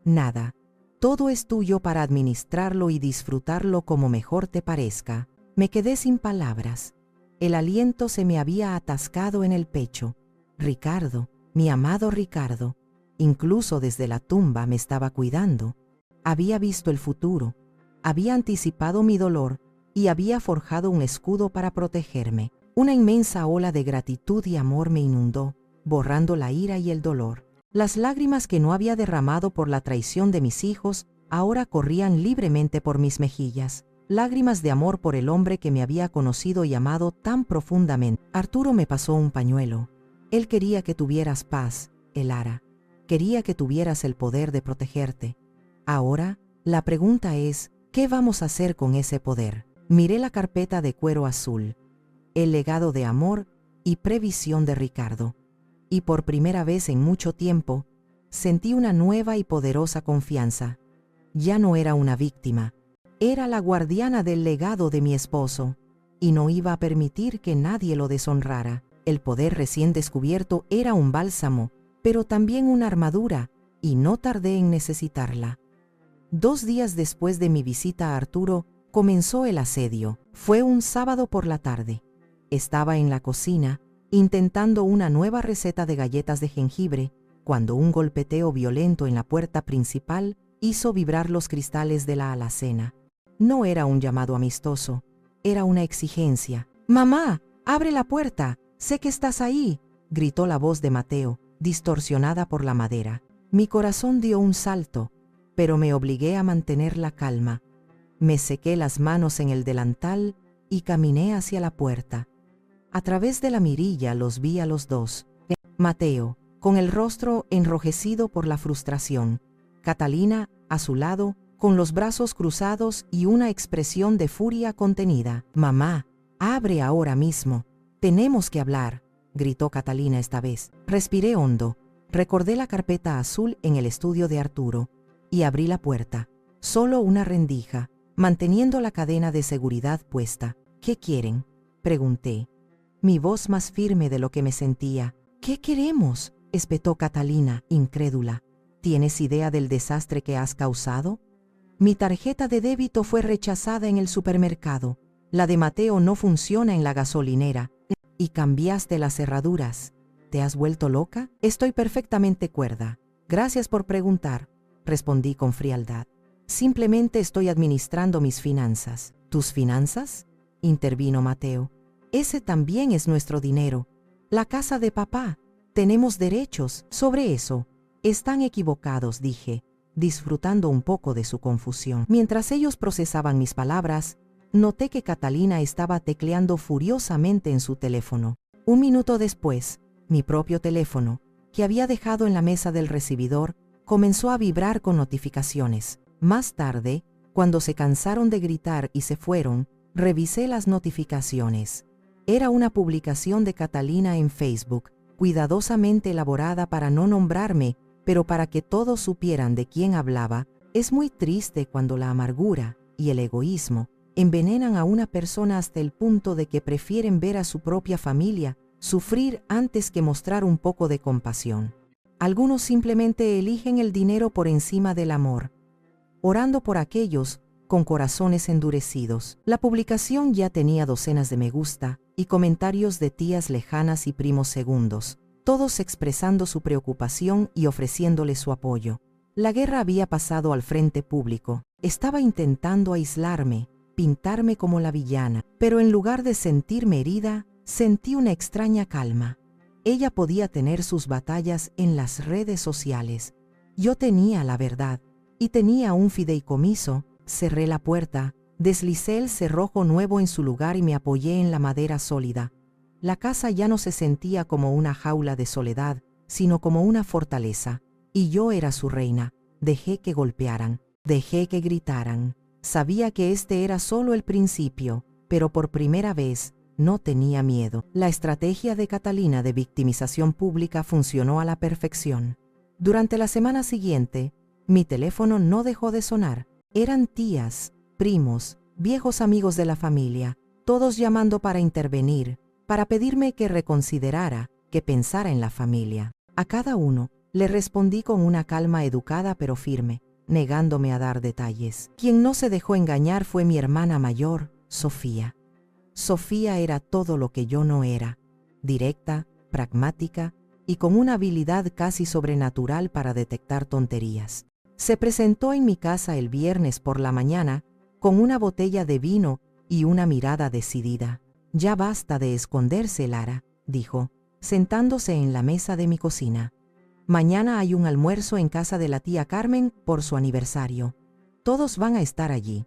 Nada. Todo es tuyo para administrarlo y disfrutarlo como mejor te parezca. Me quedé sin palabras. El aliento se me había atascado en el pecho. Ricardo, mi amado Ricardo, incluso desde la tumba me estaba cuidando. Había visto el futuro, había anticipado mi dolor y había forjado un escudo para protegerme. Una inmensa ola de gratitud y amor me inundó, borrando la ira y el dolor. Las lágrimas que no había derramado por la traición de mis hijos ahora corrían libremente por mis mejillas. Lágrimas de amor por el hombre que me había conocido y amado tan profundamente. Arturo me pasó un pañuelo. Él quería que tuvieras paz, Elara. Quería que tuvieras el poder de protegerte. Ahora, la pregunta es, ¿qué vamos a hacer con ese poder? Miré la carpeta de cuero azul, el legado de amor y previsión de Ricardo. Y por primera vez en mucho tiempo, sentí una nueva y poderosa confianza. Ya no era una víctima, era la guardiana del legado de mi esposo, y no iba a permitir que nadie lo deshonrara. El poder recién descubierto era un bálsamo, pero también una armadura, y no tardé en necesitarla. 2 días después de mi visita a Arturo, comenzó el asedio. Fue un sábado por la tarde. Estaba en la cocina, intentando una nueva receta de galletas de jengibre, cuando un golpeteo violento en la puerta principal hizo vibrar los cristales de la alacena. No era un llamado amistoso, era una exigencia. «¡Mamá, abre la puerta! ¡Sé que estás ahí!», gritó la voz de Mateo, distorsionada por la madera. Mi corazón dio un salto, pero me obligué a mantener la calma. Me sequé las manos en el delantal y caminé hacia la puerta. A través de la mirilla los vi a los dos. Mateo, con el rostro enrojecido por la frustración. Catalina, a su lado, con los brazos cruzados y una expresión de furia contenida. «Mamá, abre ahora mismo. Tenemos que hablar», gritó Catalina esta vez. Respiré hondo, recordé la carpeta azul en el estudio de Arturo y abrí la puerta. Solo una rendija, manteniendo la cadena de seguridad puesta. «¿Qué quieren?», pregunté, mi voz más firme de lo que me sentía. «¿Qué queremos?», espetó Catalina, incrédula. ¿Tienes idea del desastre que has causado? Mi tarjeta de débito fue rechazada en el supermercado. La de Mateo no funciona en la gasolinera. Y cambiaste las cerraduras. ¿Te has vuelto loca? Estoy perfectamente cuerda. Gracias por preguntar, respondí con frialdad. Simplemente estoy administrando mis finanzas. ¿Tus finanzas?, intervino Mateo. Ese también es nuestro dinero. La casa de papá. Tenemos derechos sobre eso. Están equivocados, dije, disfrutando un poco de su confusión. Mientras ellos procesaban mis palabras, noté que Catalina estaba tecleando furiosamente en su teléfono. Un minuto después, mi propio teléfono, que había dejado en la mesa del recibidor, comenzó a vibrar con notificaciones. Más tarde, cuando se cansaron de gritar y se fueron, revisé las notificaciones. Era una publicación de Catalina en Facebook, cuidadosamente elaborada para no nombrarme, pero para que todos supieran de quién hablaba. Es muy triste cuando la amargura y el egoísmo envenenan a una persona hasta el punto de que prefieren ver a su propia familia sufrir antes que mostrar un poco de compasión. Algunos simplemente eligen el dinero por encima del amor, orando por aquellos con corazones endurecidos. La publicación ya tenía docenas de me gusta y comentarios de tías lejanas y primos segundos, todos expresando su preocupación y ofreciéndole su apoyo. La guerra había pasado al frente público. Estaba intentando aislarme, pintarme como la villana, pero en lugar de sentirme herida, sentí una extraña calma. Ella podía tener sus batallas en las redes sociales. Yo tenía la verdad, y tenía un fideicomiso. Cerré la puerta, deslicé el cerrojo nuevo en su lugar y me apoyé en la madera sólida. La casa ya no se sentía como una jaula de soledad, sino como una fortaleza. Y yo era su reina. Dejé que golpearan, dejé que gritaran. Sabía que este era solo el principio, pero por primera vez no tenía miedo. La estrategia de Catalina de victimización pública funcionó a la perfección. Durante la semana siguiente, mi teléfono no dejó de sonar. Eran tías, primos, viejos amigos de la familia, todos llamando para intervenir, para pedirme que reconsiderara, que pensara en la familia. A cada uno le respondí con una calma educada pero firme, negándome a dar detalles. Quien no se dejó engañar fue mi hermana mayor, Sofía. Sofía era todo lo que yo no era, directa, pragmática y con una habilidad casi sobrenatural para detectar tonterías. Se presentó en mi casa el viernes por la mañana con una botella de vino y una mirada decidida. «Ya basta de esconderse, Lara», dijo, sentándose en la mesa de mi cocina. «Mañana hay un almuerzo en casa de la tía Carmen por su aniversario. Todos van a estar allí.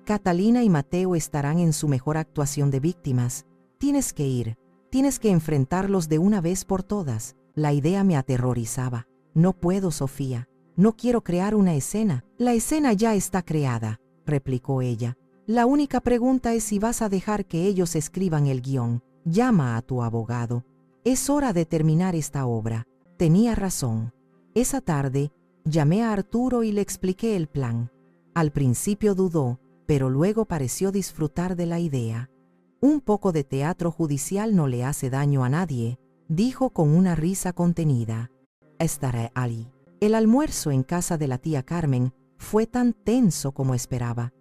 Catalina y Mateo estarán en su mejor actuación de víctimas. Tienes que ir, tienes que enfrentarlos de una vez por todas». La idea me aterrorizaba. «No puedo, Sofía. No quiero crear una escena». «La escena ya está creada», replicó ella. «La única pregunta es si vas a dejar que ellos escriban el guión. Llama a tu abogado. Es hora de terminar esta obra». Tenía razón. Esa tarde, llamé a Arturo y le expliqué el plan. Al principio dudó, pero luego pareció disfrutar de la idea. «Un poco de teatro judicial no le hace daño a nadie», dijo con una risa contenida. «Estaré allí». El almuerzo en casa de la tía Carmen fue tan tenso como esperaba.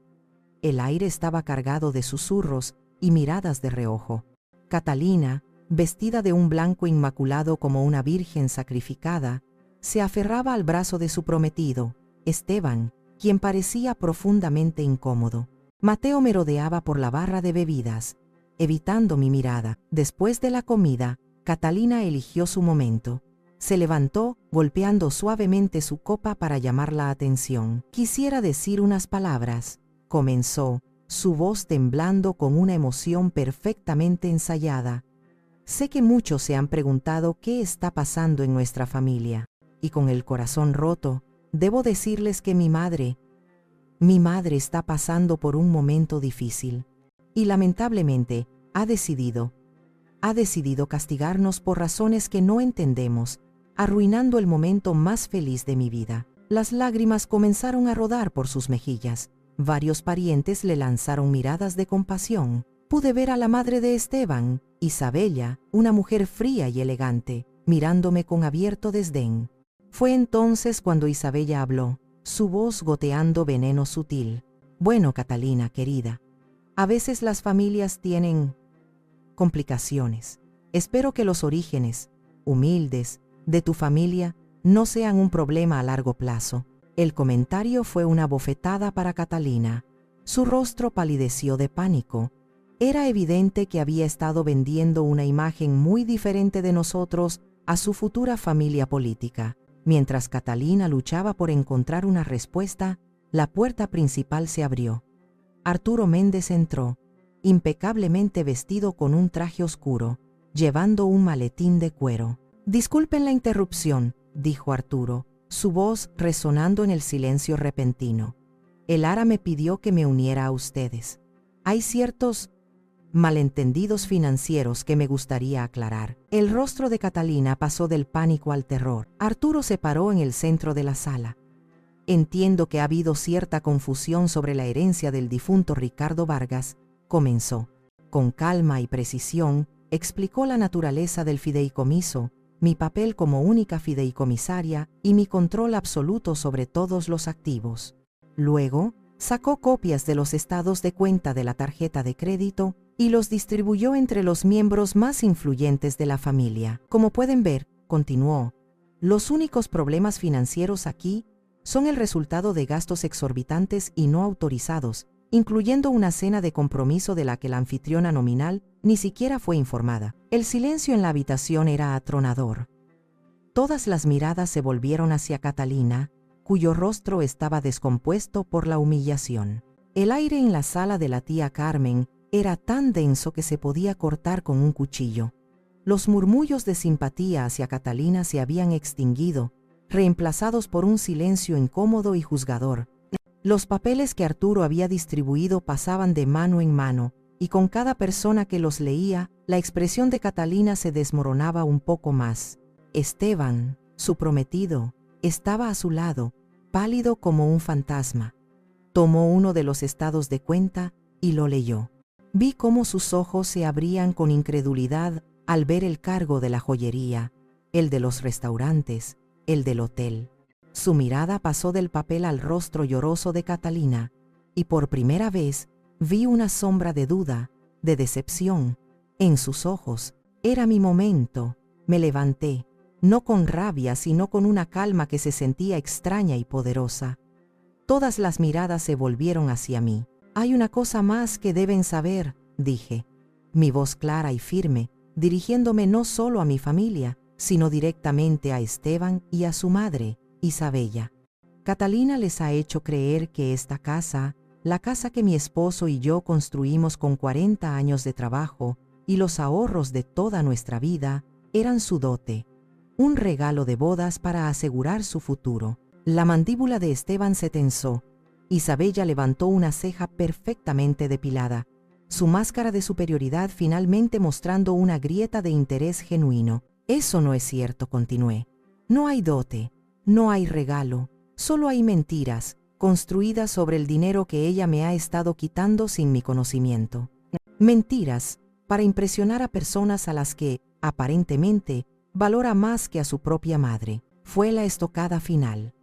El aire estaba cargado de susurros y miradas de reojo. Catalina, vestida de un blanco inmaculado como una virgen sacrificada, se aferraba al brazo de su prometido, Esteban, quien parecía profundamente incómodo. Mateo merodeaba por la barra de bebidas, evitando mi mirada. Después de la comida, Catalina eligió su momento. Se levantó, golpeando suavemente su copa para llamar la atención. «Quisiera decir unas palabras», comenzó, su voz temblando con una emoción perfectamente ensayada. «Sé que muchos se han preguntado qué está pasando en nuestra familia, y con el corazón roto, debo decirles que mi madre está pasando por un momento difícil, y lamentablemente ha decidido castigarnos por razones que no entendemos, arruinando el momento más feliz de mi vida». Las lágrimas comenzaron a rodar por sus mejillas. Varios parientes le lanzaron miradas de compasión. Pude ver a la madre de Esteban, Isabella, una mujer fría y elegante, mirándome con abierto desdén. Fue entonces cuando Isabella habló, su voz goteando veneno sutil. Bueno, Catalina, querida, a veces las familias tienen complicaciones. Espero que los orígenes, humildes, de tu familia no sean un problema a largo plazo. El comentario fue una bofetada para Catalina. Su rostro palideció de pánico. Era evidente que había estado vendiendo una imagen muy diferente de nosotros a su futura familia política. Mientras Catalina luchaba por encontrar una respuesta, la puerta principal se abrió. Arturo Méndez entró, impecablemente vestido con un traje oscuro, llevando un maletín de cuero. «Disculpen la interrupción», dijo Arturo, su voz resonando en el silencio repentino. «El Ara me pidió que me uniera a ustedes. Hay ciertos malentendidos financieros que me gustaría aclarar». El rostro de Catalina pasó del pánico al terror. Arturo se paró en el centro de la sala. «Entiendo que ha habido cierta confusión sobre la herencia del difunto Ricardo Vargas», comenzó. Con calma y precisión, explicó la naturaleza del fideicomiso, mi papel como única fideicomisaria y mi control absoluto sobre todos los activos. Luego, sacó copias de los estados de cuenta de la tarjeta de crédito y los distribuyó entre los miembros más influyentes de la familia. Como pueden ver, continuó, los únicos problemas financieros aquí son el resultado de gastos exorbitantes y no autorizados, incluyendo una cena de compromiso de la que la anfitriona nominal ni siquiera fue informada. El silencio en la habitación era atronador. Todas las miradas se volvieron hacia Catalina, cuyo rostro estaba descompuesto por la humillación. El aire en la sala de la tía Carmen era tan denso que se podía cortar con un cuchillo. Los murmullos de simpatía hacia Catalina se habían extinguido, reemplazados por un silencio incómodo y juzgador. Los papeles que Arturo había distribuido pasaban de mano en mano, y con cada persona que los leía, la expresión de Catalina se desmoronaba un poco más. Esteban, su prometido, estaba a su lado, pálido como un fantasma. Tomó uno de los estados de cuenta y lo leyó. Vi cómo sus ojos se abrían con incredulidad al ver el cargo de la joyería, el de los restaurantes, el del hotel. Su mirada pasó del papel al rostro lloroso de Catalina, y por primera vez vi una sombra de duda, de decepción, en sus ojos. Era mi momento. Me levanté, no con rabia, sino con una calma que se sentía extraña y poderosa. Todas las miradas se volvieron hacia mí. «Hay una cosa más que deben saber», dije, mi voz clara y firme, dirigiéndome no solo a mi familia, sino directamente a Esteban y a su madre, Isabella. «Catalina les ha hecho creer que esta casa, la casa que mi esposo y yo construimos con 40 años de trabajo y los ahorros de toda nuestra vida, eran su dote, un regalo de bodas para asegurar su futuro». La mandíbula de Esteban se tensó. Isabella levantó una ceja perfectamente depilada, su máscara de superioridad finalmente mostrando una grieta de interés genuino. «Eso no es cierto», continué. «No hay dote, no hay regalo, solo hay mentiras, construidas sobre el dinero que ella me ha estado quitando sin mi conocimiento. Mentiras para impresionar a personas a las que, aparentemente, valora más que a su propia madre». Fue la estocada final.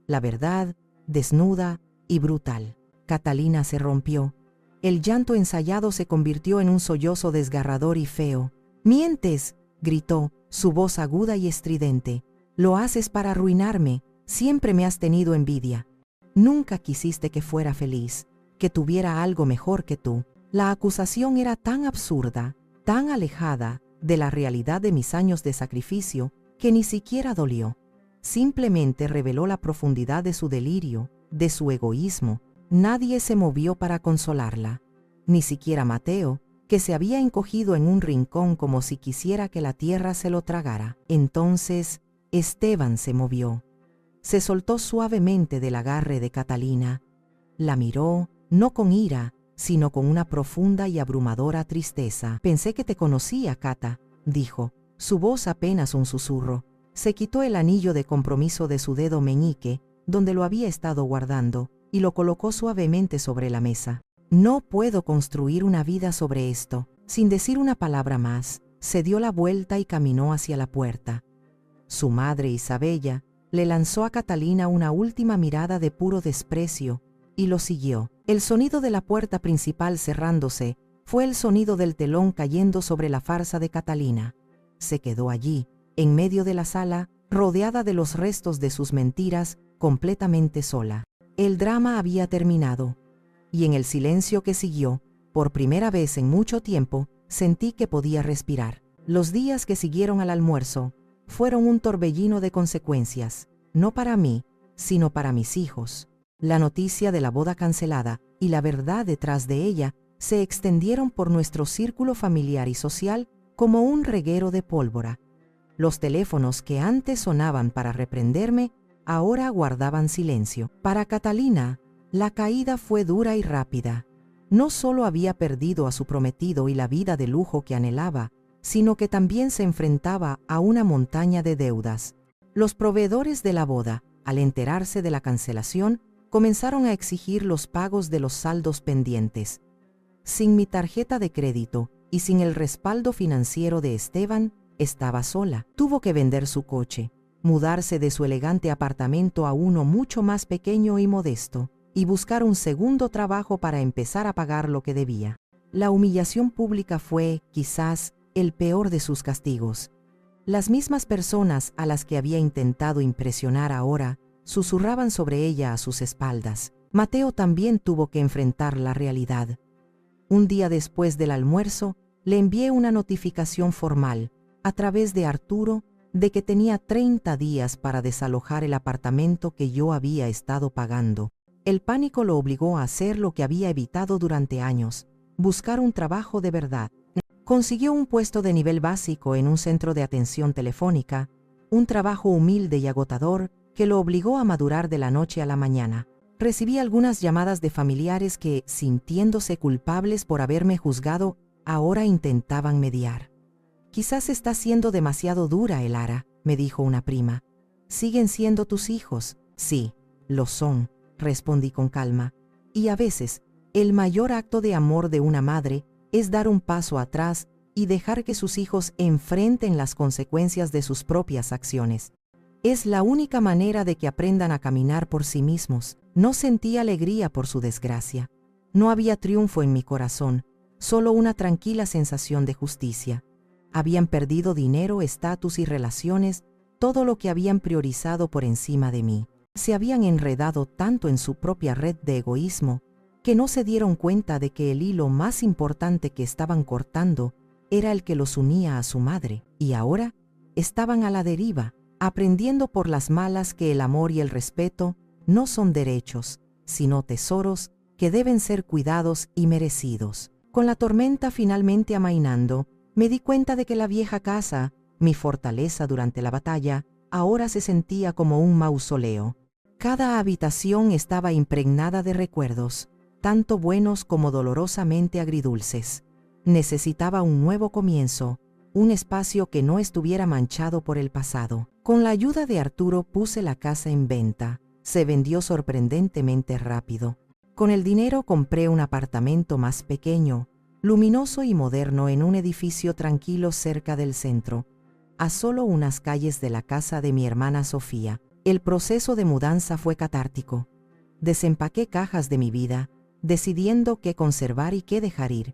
La verdad, desnuda y brutal. Catalina se rompió. El llanto ensayado se convirtió en un sollozo desgarrador y feo. «¡Mientes!», gritó, su voz aguda y estridente. «Lo haces para arruinarme. Siempre me has tenido envidia. Nunca quisiste que fuera feliz, que tuviera algo mejor que tú». La acusación era tan absurda, tan alejada de la realidad de mis años de sacrificio, que ni siquiera dolió. Simplemente reveló la profundidad de su delirio, de su egoísmo. Nadie se movió para consolarla, ni siquiera Mateo, que se había encogido en un rincón como si quisiera que la tierra se lo tragara. Entonces, Esteban se movió. Se soltó suavemente del agarre de Catalina. La miró, no con ira, sino con una profunda y abrumadora tristeza. «Pensé que te conocía, Cata», dijo, su voz apenas un susurro. Se quitó el anillo de compromiso de su dedo meñique, donde lo había estado guardando, y lo colocó suavemente sobre la mesa. «No puedo construir una vida sobre esto». Sin decir una palabra más, se dio la vuelta y caminó hacia la puerta. Su madre, Isabella, Le lanzó a Catalina una última mirada de puro desprecio y lo siguió. El sonido de la puerta principal cerrándose fue el sonido del telón cayendo sobre la farsa de Catalina. Se quedó allí, en medio de la sala, rodeada de los restos de sus mentiras, completamente sola. El drama había terminado, y en el silencio que siguió, por primera vez en mucho tiempo, sentí que podía respirar. Los días que siguieron al almuerzo fueron un torbellino de consecuencias, no para mí, sino para mis hijos. La noticia de la boda cancelada y la verdad detrás de ella se extendieron por nuestro círculo familiar y social como un reguero de pólvora. Los teléfonos que antes sonaban para reprenderme, ahora guardaban silencio. Para Catalina, la caída fue dura y rápida. No solo había perdido a su prometido y la vida de lujo que anhelaba, sino que también se enfrentaba a una montaña de deudas. Los proveedores de la boda, al enterarse de la cancelación, comenzaron a exigir los pagos de los saldos pendientes. Sin mi tarjeta de crédito y sin el respaldo financiero de Esteban, estaba sola. Tuvo que vender su coche, mudarse de su elegante apartamento a uno mucho más pequeño y modesto, y buscar un segundo trabajo para empezar a pagar lo que debía. La humillación pública fue, quizás, el peor de sus castigos. Las mismas personas a las que había intentado impresionar ahora susurraban sobre ella a sus espaldas. Mateo también tuvo que enfrentar la realidad. Un día después del almuerzo, le envié una notificación formal, a través de Arturo, de que tenía 30 días para desalojar el apartamento que yo había estado pagando. El pánico lo obligó a hacer lo que había evitado durante años, buscar un trabajo de verdad. Consiguió un puesto de nivel básico en un centro de atención telefónica, un trabajo humilde y agotador que lo obligó a madurar de la noche a la mañana. Recibí algunas llamadas de familiares que, sintiéndose culpables por haberme juzgado, ahora intentaban mediar. «Quizás está siendo demasiado dura, Elara», me dijo una prima. «¿Siguen siendo tus hijos?» «Sí, lo son», respondí con calma. «Y a veces, el mayor acto de amor de una madre es dar un paso atrás y dejar que sus hijos enfrenten las consecuencias de sus propias acciones. Es la única manera de que aprendan a caminar por sí mismos». No sentí alegría por su desgracia. No había triunfo en mi corazón, solo una tranquila sensación de justicia. Habían perdido dinero, estatus y relaciones, todo lo que habían priorizado por encima de mí. Se habían enredado tanto en su propia red de egoísmo que no se dieron cuenta de que el hilo más importante que estaban cortando era el que los unía a su madre. Y ahora estaban a la deriva, aprendiendo por las malas que el amor y el respeto no son derechos, sino tesoros que deben ser cuidados y merecidos. Con la tormenta finalmente amainando, me di cuenta de que la vieja casa, mi fortaleza durante la batalla, ahora se sentía como un mausoleo. Cada habitación estaba impregnada de recuerdos, tanto buenos como dolorosamente agridulces. Necesitaba un nuevo comienzo, un espacio que no estuviera manchado por el pasado. Con la ayuda de Arturo puse la casa en venta. Se vendió sorprendentemente rápido. Con el dinero compré un apartamento más pequeño, luminoso y moderno en un edificio tranquilo cerca del centro, a solo unas calles de la casa de mi hermana Sofía. El proceso de mudanza fue catártico. Desempaqué cajas de mi vida, decidiendo qué conservar y qué dejar ir.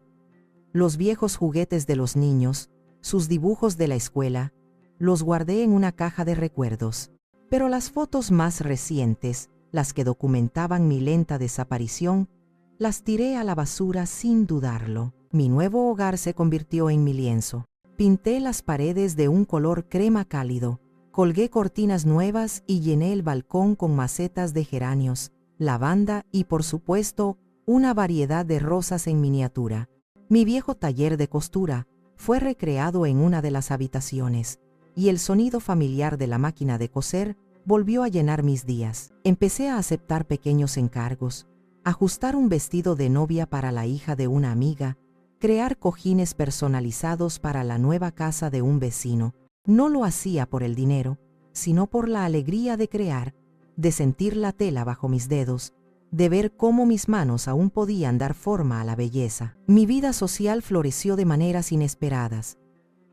Los viejos juguetes de los niños, sus dibujos de la escuela, los guardé en una caja de recuerdos. Pero las fotos más recientes, las que documentaban mi lenta desaparición, las tiré a la basura sin dudarlo. Mi nuevo hogar se convirtió en mi lienzo. Pinté las paredes de un color crema cálido, colgué cortinas nuevas y llené el balcón con macetas de geranios, lavanda y, por supuesto, una variedad de rosas en miniatura. Mi viejo taller de costura fue recreado en una de las habitaciones, y el sonido familiar de la máquina de coser volvió a llenar mis días. Empecé a aceptar pequeños encargos, ajustar un vestido de novia para la hija de una amiga, crear cojines personalizados para la nueva casa de un vecino. No lo hacía por el dinero, sino por la alegría de crear, de sentir la tela bajo mis dedos, de ver cómo mis manos aún podían dar forma a la belleza. Mi vida social floreció de maneras inesperadas.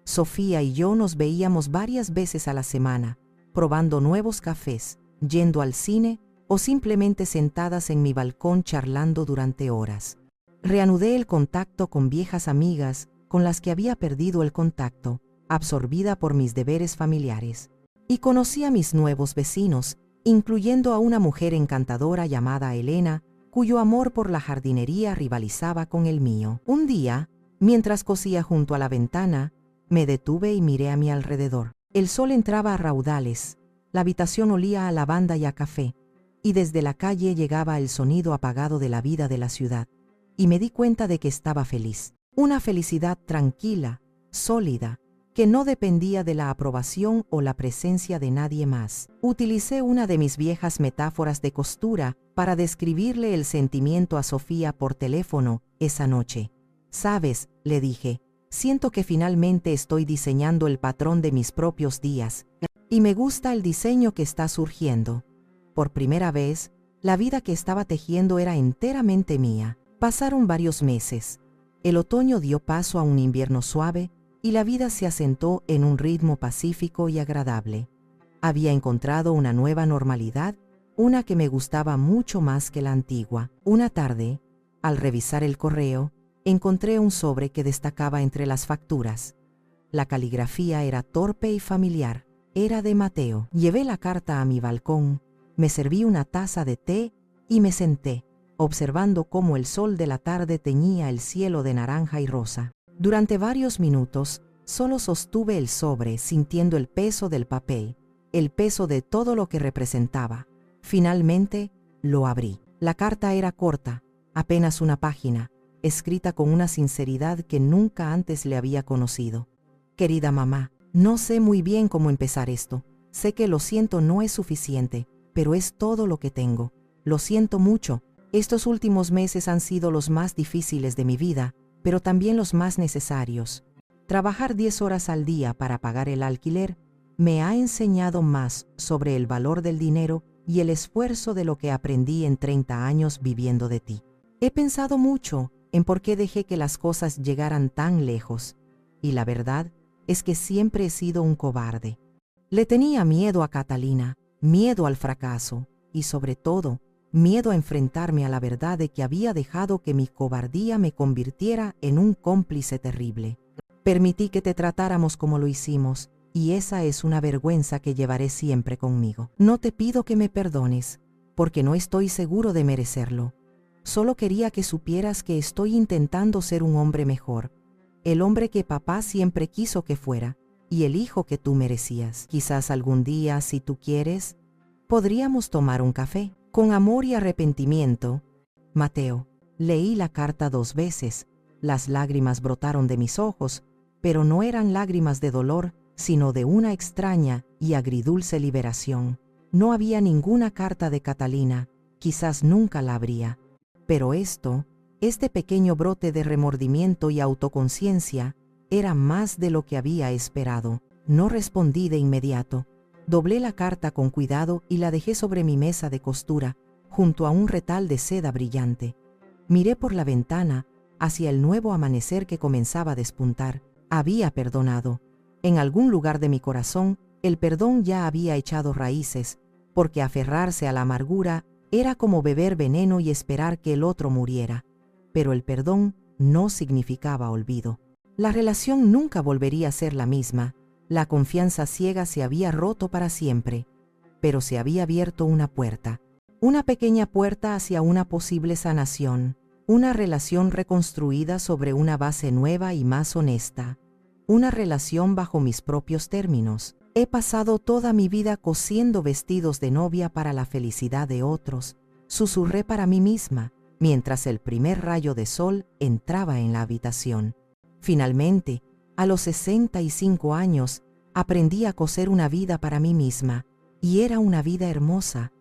Sofía y yo nos veíamos varias veces a la semana, probando nuevos cafés, yendo al cine o simplemente sentadas en mi balcón charlando durante horas. Reanudé el contacto con viejas amigas con las que había perdido el contacto, absorbida por mis deberes familiares. Y conocí a mis nuevos vecinos, incluyendo a una mujer encantadora llamada Elena, cuyo amor por la jardinería rivalizaba con el mío. Un día, mientras cosía junto a la ventana, me detuve y miré a mi alrededor. El sol entraba a raudales, la habitación olía a lavanda y a café, y desde la calle llegaba el sonido apagado de la vida de la ciudad, y me di cuenta de que estaba feliz. Una felicidad tranquila, sólida, que no dependía de la aprobación o la presencia de nadie más. Utilicé una de mis viejas metáforas de costura para describirle el sentimiento a Sofía por teléfono esa noche. «Sabes», le dije, «siento que finalmente estoy diseñando el patrón de mis propios días, y me gusta el diseño que está surgiendo. Por primera vez, la vida que estaba tejiendo era enteramente mía». Pasaron varios meses. El otoño dio paso a un invierno suave, y la vida se asentó en un ritmo pacífico y agradable. Había encontrado una nueva normalidad, una que me gustaba mucho más que la antigua. Una tarde, al revisar el correo, encontré un sobre que destacaba entre las facturas. La caligrafía era torpe y familiar. Era de Mateo. Llevé la carta a mi balcón, me serví una taza de té y me senté, observando cómo el sol de la tarde teñía el cielo de naranja y rosa. Durante varios minutos, solo sostuve el sobre sintiendo el peso del papel, el peso de todo lo que representaba. Finalmente, lo abrí. La carta era corta, apenas una página, escrita con una sinceridad que nunca antes le había conocido. «Querida mamá, no sé muy bien cómo empezar esto. Sé que lo siento no es suficiente, pero es todo lo que tengo. Lo siento mucho. Estos últimos meses han sido los más difíciles de mi vida, pero también los más necesarios. Trabajar 10 horas al día para pagar el alquiler me ha enseñado más sobre el valor del dinero y el esfuerzo de lo que aprendí en 30 años viviendo de ti. He pensado mucho en por qué dejé que las cosas llegaran tan lejos, y la verdad es que siempre he sido un cobarde. Le tenía miedo a Catalina, miedo al fracaso y, sobre todo, miedo a enfrentarme a la verdad de que había dejado que mi cobardía me convirtiera en un cómplice terrible. Permití que te tratáramos como lo hicimos, y esa es una vergüenza que llevaré siempre conmigo. No te pido que me perdones, porque no estoy seguro de merecerlo. Solo quería que supieras que estoy intentando ser un hombre mejor, el hombre que papá siempre quiso que fuera, y el hijo que tú merecías. Quizás algún día, si tú quieres, podríamos tomar un café». Con amor y arrepentimiento, Mateo. Leí la carta 2 veces. Las lágrimas brotaron de mis ojos, pero no eran lágrimas de dolor, sino de una extraña y agridulce liberación. No había ninguna carta de Catalina, quizás nunca la habría. Pero este pequeño brote de remordimiento y autoconciencia, era más de lo que había esperado. No respondí de inmediato. Doblé la carta con cuidado y la dejé sobre mi mesa de costura, junto a un retal de seda brillante. Miré por la ventana, hacia el nuevo amanecer que comenzaba a despuntar. Había perdonado. En algún lugar de mi corazón, el perdón ya había echado raíces, porque aferrarse a la amargura era como beber veneno y esperar que el otro muriera. Pero el perdón no significaba olvido. La relación nunca volvería a ser la misma. La confianza ciega se había roto para siempre, pero se había abierto una puerta. Una pequeña puerta hacia una posible sanación, una relación reconstruida sobre una base nueva y más honesta, una relación bajo mis propios términos. He pasado toda mi vida cosiendo vestidos de novia para la felicidad de otros, susurré para mí misma, mientras el primer rayo de sol entraba en la habitación. Finalmente, a los 65 años, aprendí a coser una vida para mí misma, y era una vida hermosa,